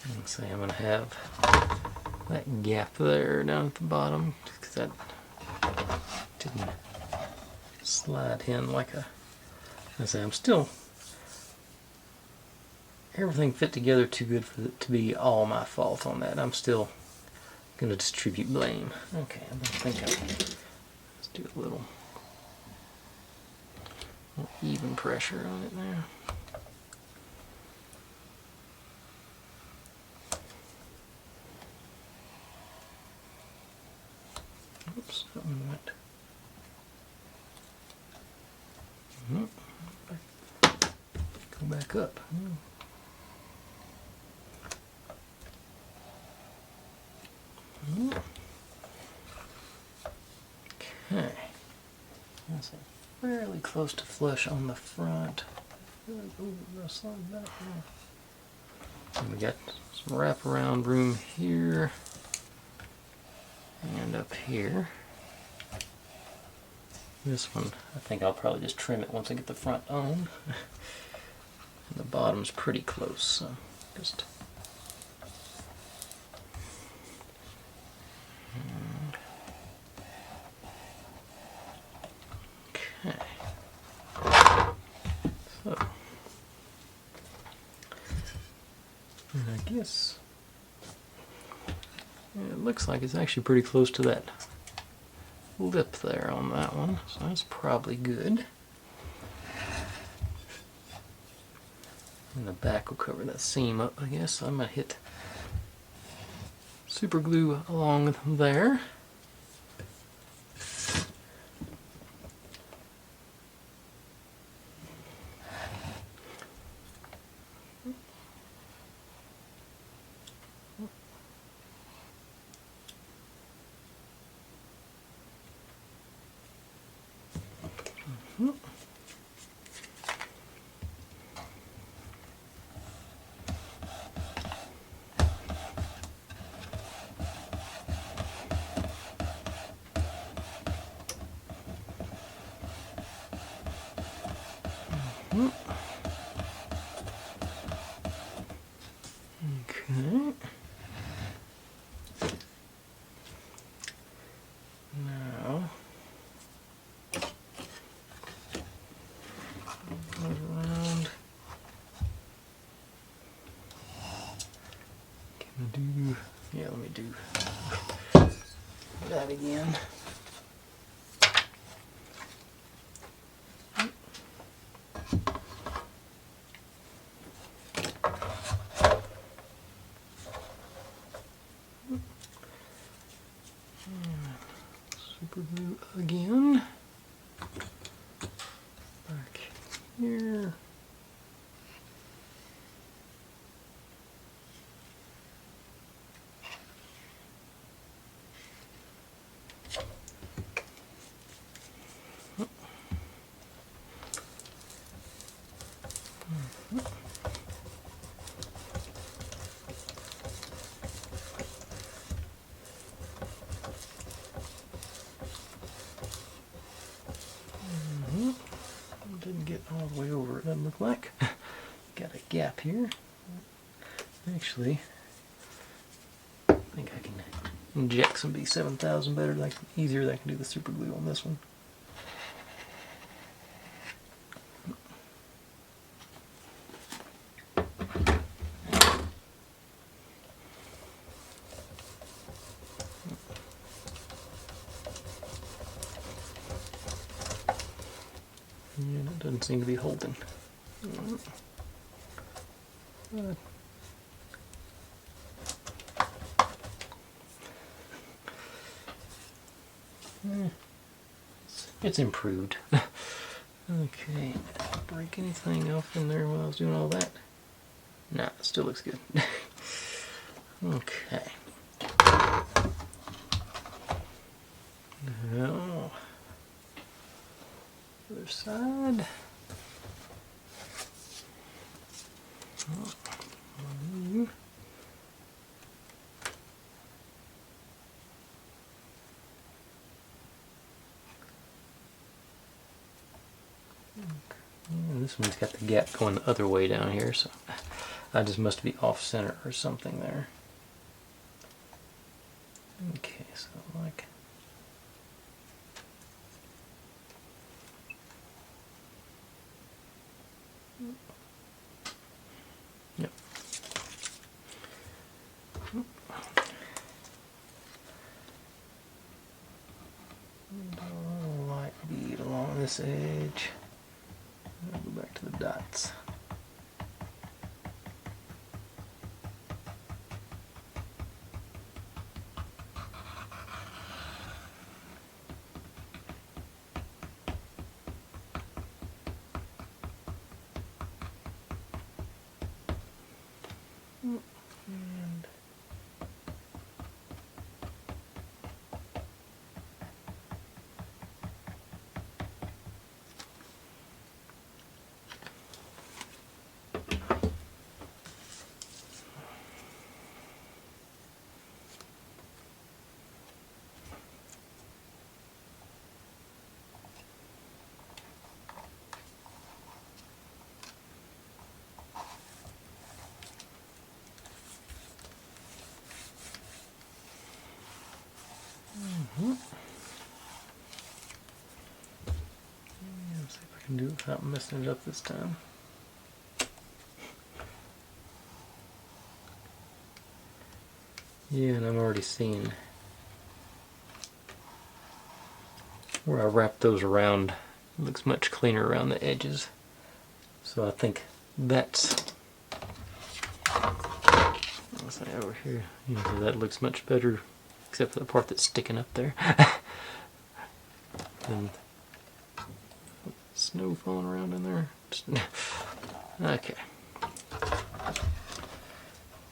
And say I'm going to have that gap there down at the bottom because that didn't slide in like I say, I'm still, everything fit together too good for it to be all my fault on that. I'm still going to distribute blame. Okay, I think let's do a little more even pressure on it there. Oops, something went. Go back up. Okay. That's fairly close to flush on the front. Slide back there. And we got some wraparound room here and up here. This one, I think I'll probably just trim it once I get the front on. And the bottom's pretty close, so just. Okay. So, and I guess it looks like it's actually pretty close to that lip there on that one, so that's probably good. And the back will cover that seam up, I guess. So I'm going to hit super glue along there. Okay. Now, around. Can I do? Yeah, let me do that again. Super glue again. Back here. Didn't get all the way over, it doesn't look like. Got a gap here. Actually, I think I can inject some B7000 better, like easier than I can do the super glue on this one. And it doesn't seem to be holding. It's improved. Okay, did I break anything off in there while I was doing all that? Nah, it still looks good. Okay. Now, other side. And this one's got the gap going the other way down here, so I just must be off center or something there. Okay, so like yep. And a light bead along this edge. I'll go back to the dots. And see if I can do it without messing it up this time. Yeah, and I'm already seeing where I wrap those around. It looks much cleaner around the edges. So I think that's, I'll say over here, you know, that looks much better, except for the part that's sticking up there. And snow falling around in there. Okay.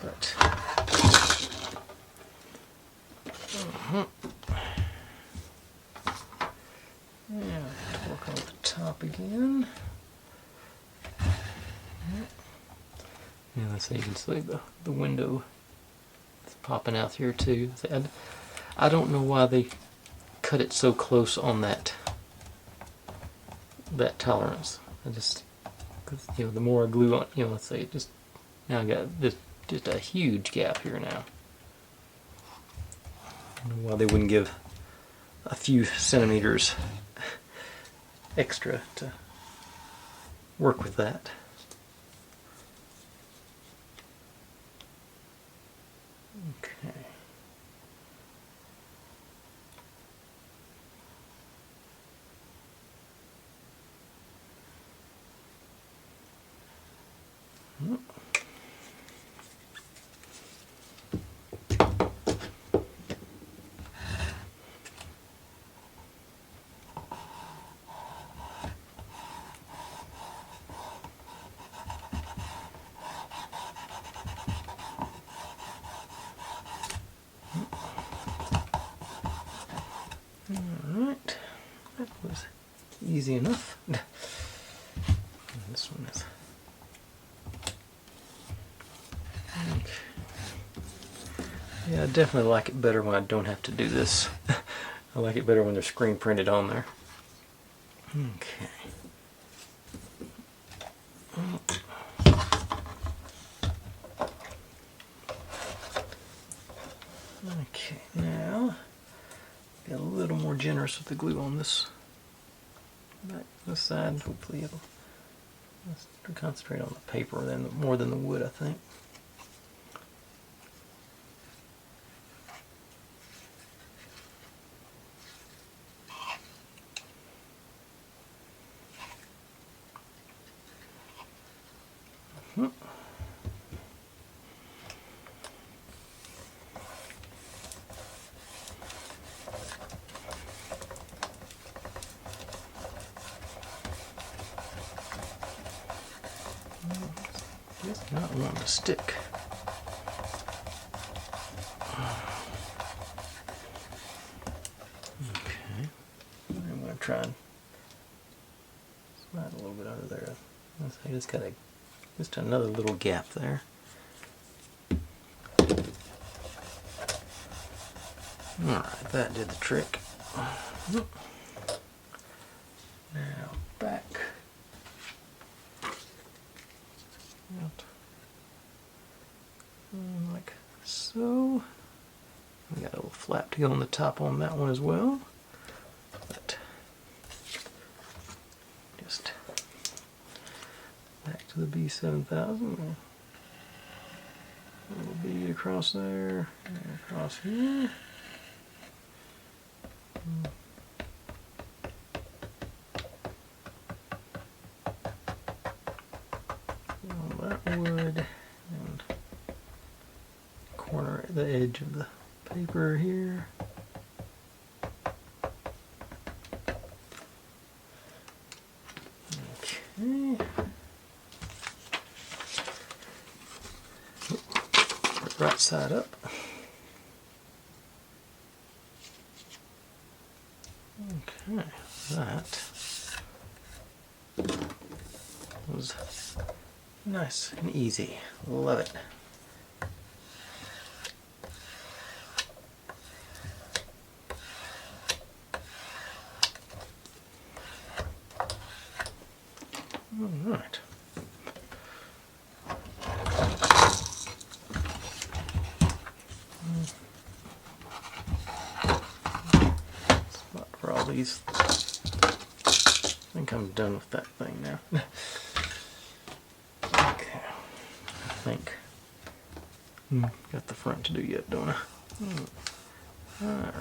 But yeah, work on the top again. Yeah, let's see, you can see the window is popping out here too. I don't know why they cut it so close on that tolerance. I just, cause, you know, the more I glue on, you know, let's say it just, now I got this, just a huge gap here now. I don't know why they wouldn't give a few centimeters extra to work with that. Okay. Alright, that was easy enough. And this one is Okay. Yeah, I definitely like it better when I don't have to do this. I like it better when they're screen printed on there. Okay. Okay, now get a little more generous with the glue on this side. Hopefully it'll concentrate on the paper more than the wood, I think. Just not wanting to stick. Okay. I'm going to try and slide a little bit under there. I just got just another little gap there. Alright, that did the trick. Now back. Out. Like so. We got a little flap to go on the top on that one as well. But just back to the B7000. A little bead across there, and across here. On that wood and corner at the edge of the paper here. Okay. Right side up. Okay, that was nice and easy. Love it. All right. Spot for all these. I think I'm done with that thing now. Okay. I think. Got the front to do yet, don't I? Alright.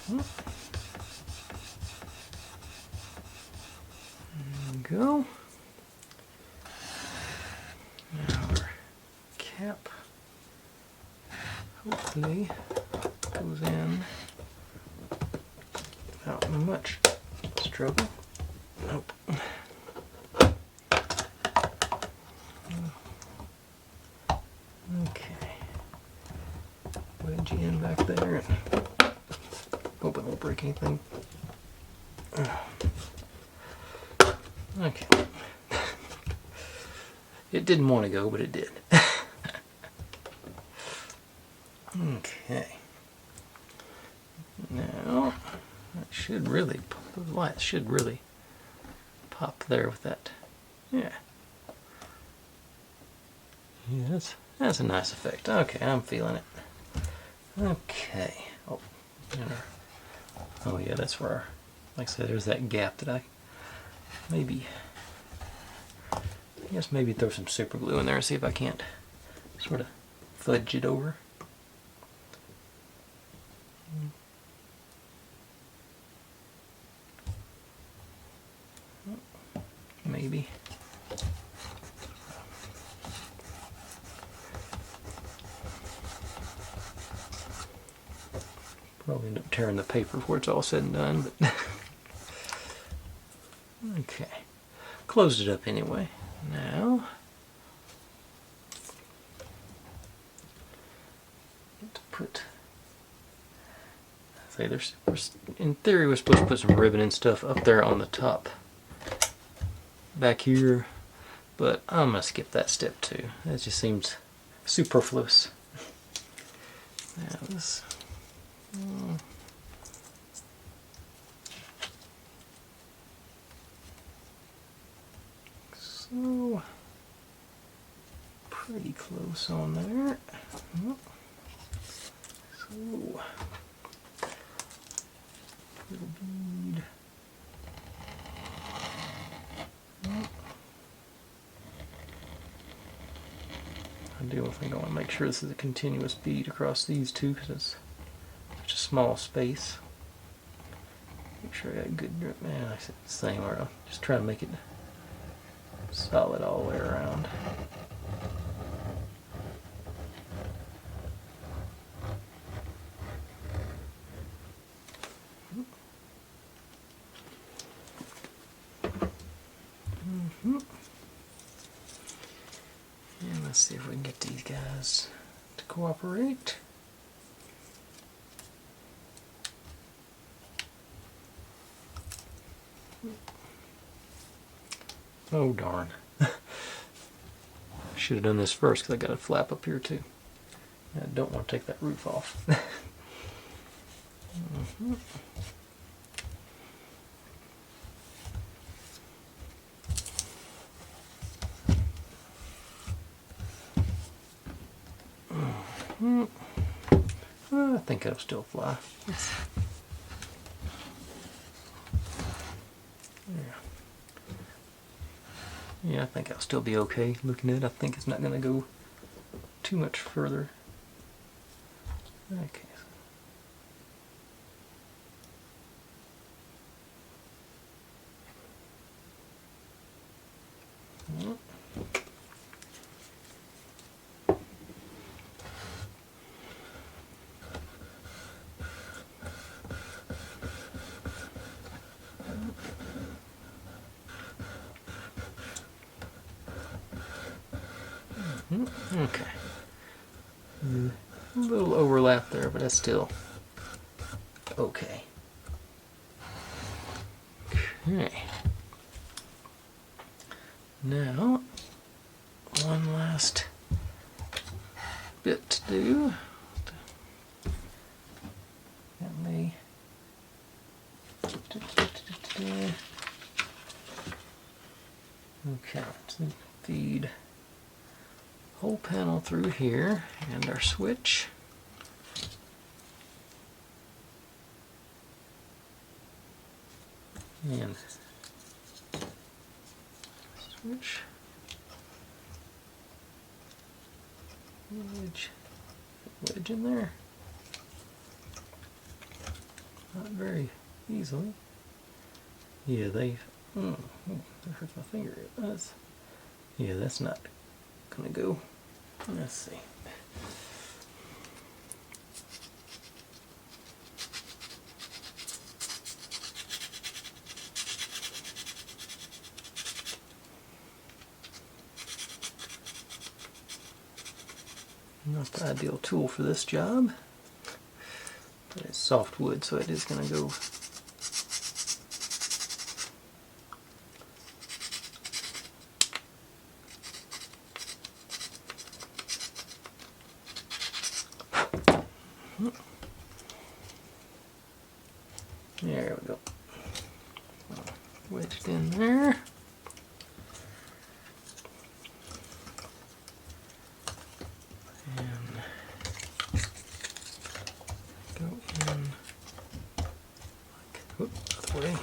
There we go. Now our cap hopefully goes in without much struggle. Nope. Okay. Wedge in back there and hope it won't break anything. Okay. It didn't want to go, but it did. Okay. Now, that should really, the light should really pop there with that. Yeah. Yeah, that's a nice effect. Okay, I'm feeling it. Okay. Oh, yeah, that's where our, like I said, there's that gap that I guess maybe throw some super glue in there and see if I can't sort of fudge it over. Maybe. Probably end up tearing the paper before it's all said and done, but okay. Closed it up anyway. Now to put, say there's, in theory we're supposed to put some ribbon and stuff up there on the top back here, but I'm gonna skip that step too. That just seems superfluous. Now this so pretty close on there. So little bead. I do think I want to make sure this is a continuous bead across these two because it's such a small space. Make sure I got a good grip. Man, I said the same where I'll just try to make it solid all the way around. And let's see if we can get these guys to cooperate. Oh darn. Should have done this first because I got a flap up here too. I don't want to take that roof off. I think it'll still fly. Yeah, I think I'll still be okay looking at it. I think it's not going to go too much further. Okay. Okay. A little overlap there, but that's still okay. Okay. Now, one last bit to do. That may. Okay, so feed whole panel through here and our switch. And switch. Wedge in there. Not very easily. Yeah, that hurts my finger. Yeah, that's not gonna go. Let's see. Not the ideal tool for this job, but it's soft wood, so it is gonna go. There we go. Wedged in there. And go in like, other way,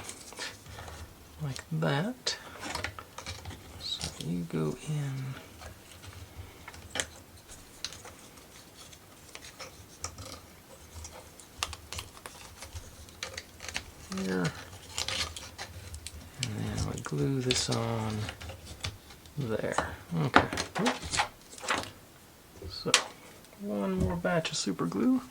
like that. So you go in. Here, and then we glue this on there. Okay. So one more batch of super glue.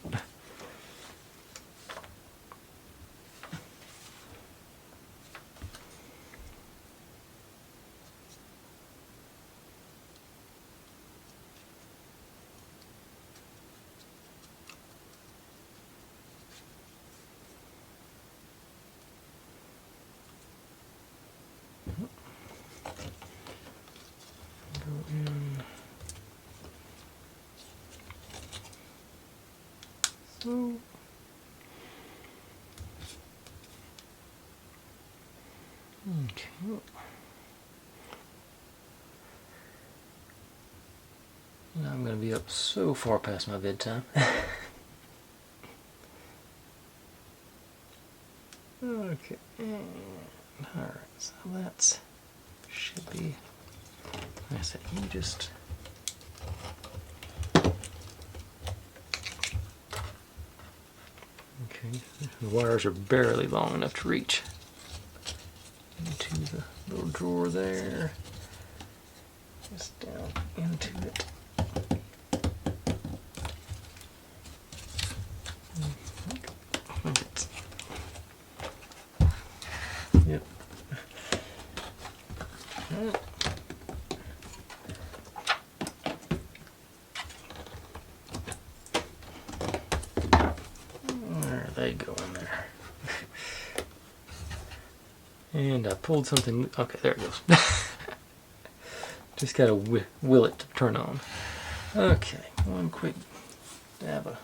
Oh. Okay. I'm going to be up so far past my bedtime. Okay. Alright, so that's should be. Like I said, you just. Okay, the wires are barely long enough to reach into the little drawer there. Just down into it. Yep. There they go in there. And I pulled something. Okay, there it goes. Just gotta will it to turn on. Okay, one quick dab of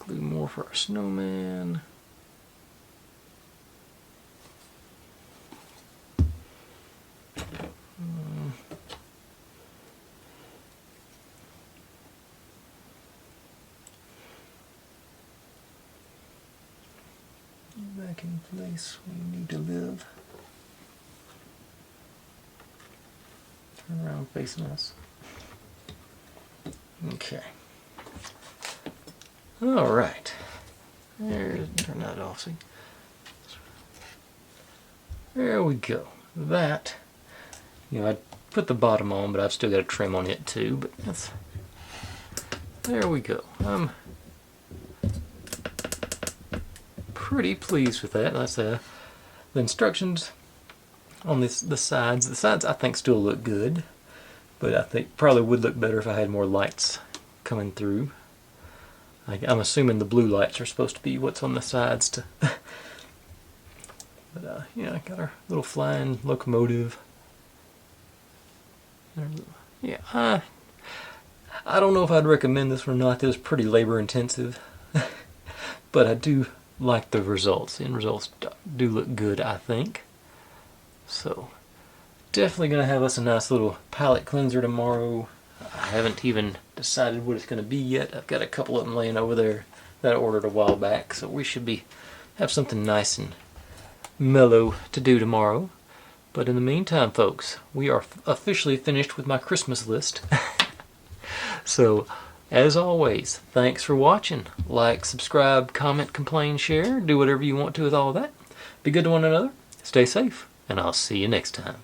glue more for our snowman. Back in place where you need to live. Turn around facing us. Okay. Alright. Turn that off. See? There we go. That, you know, I put the bottom on, but I've still got a trim on it too. But that's. There we go. I'm pretty pleased with that. That's the instructions on the sides. The sides I think still look good, but I think probably would look better if I had more lights coming through. I'm assuming the blue lights are supposed to be what's on the sides to. But yeah, I got our little flying locomotive. Yeah, I don't know if I'd recommend this or not. It was pretty labor intensive, but I do like the results. The end results do look good, I think. So definitely gonna have us a nice little palette cleanser tomorrow. I haven't even decided what it's gonna be yet. I've got a couple of them laying over there that I ordered a while back, so we should have something nice and mellow to do tomorrow. But in the meantime, folks, we are officially finished with my Christmas list. So, as always, thanks for watching. Like, subscribe, comment, complain, share. Do whatever you want to with all of that. Be good to one another. Stay safe. And I'll see you next time.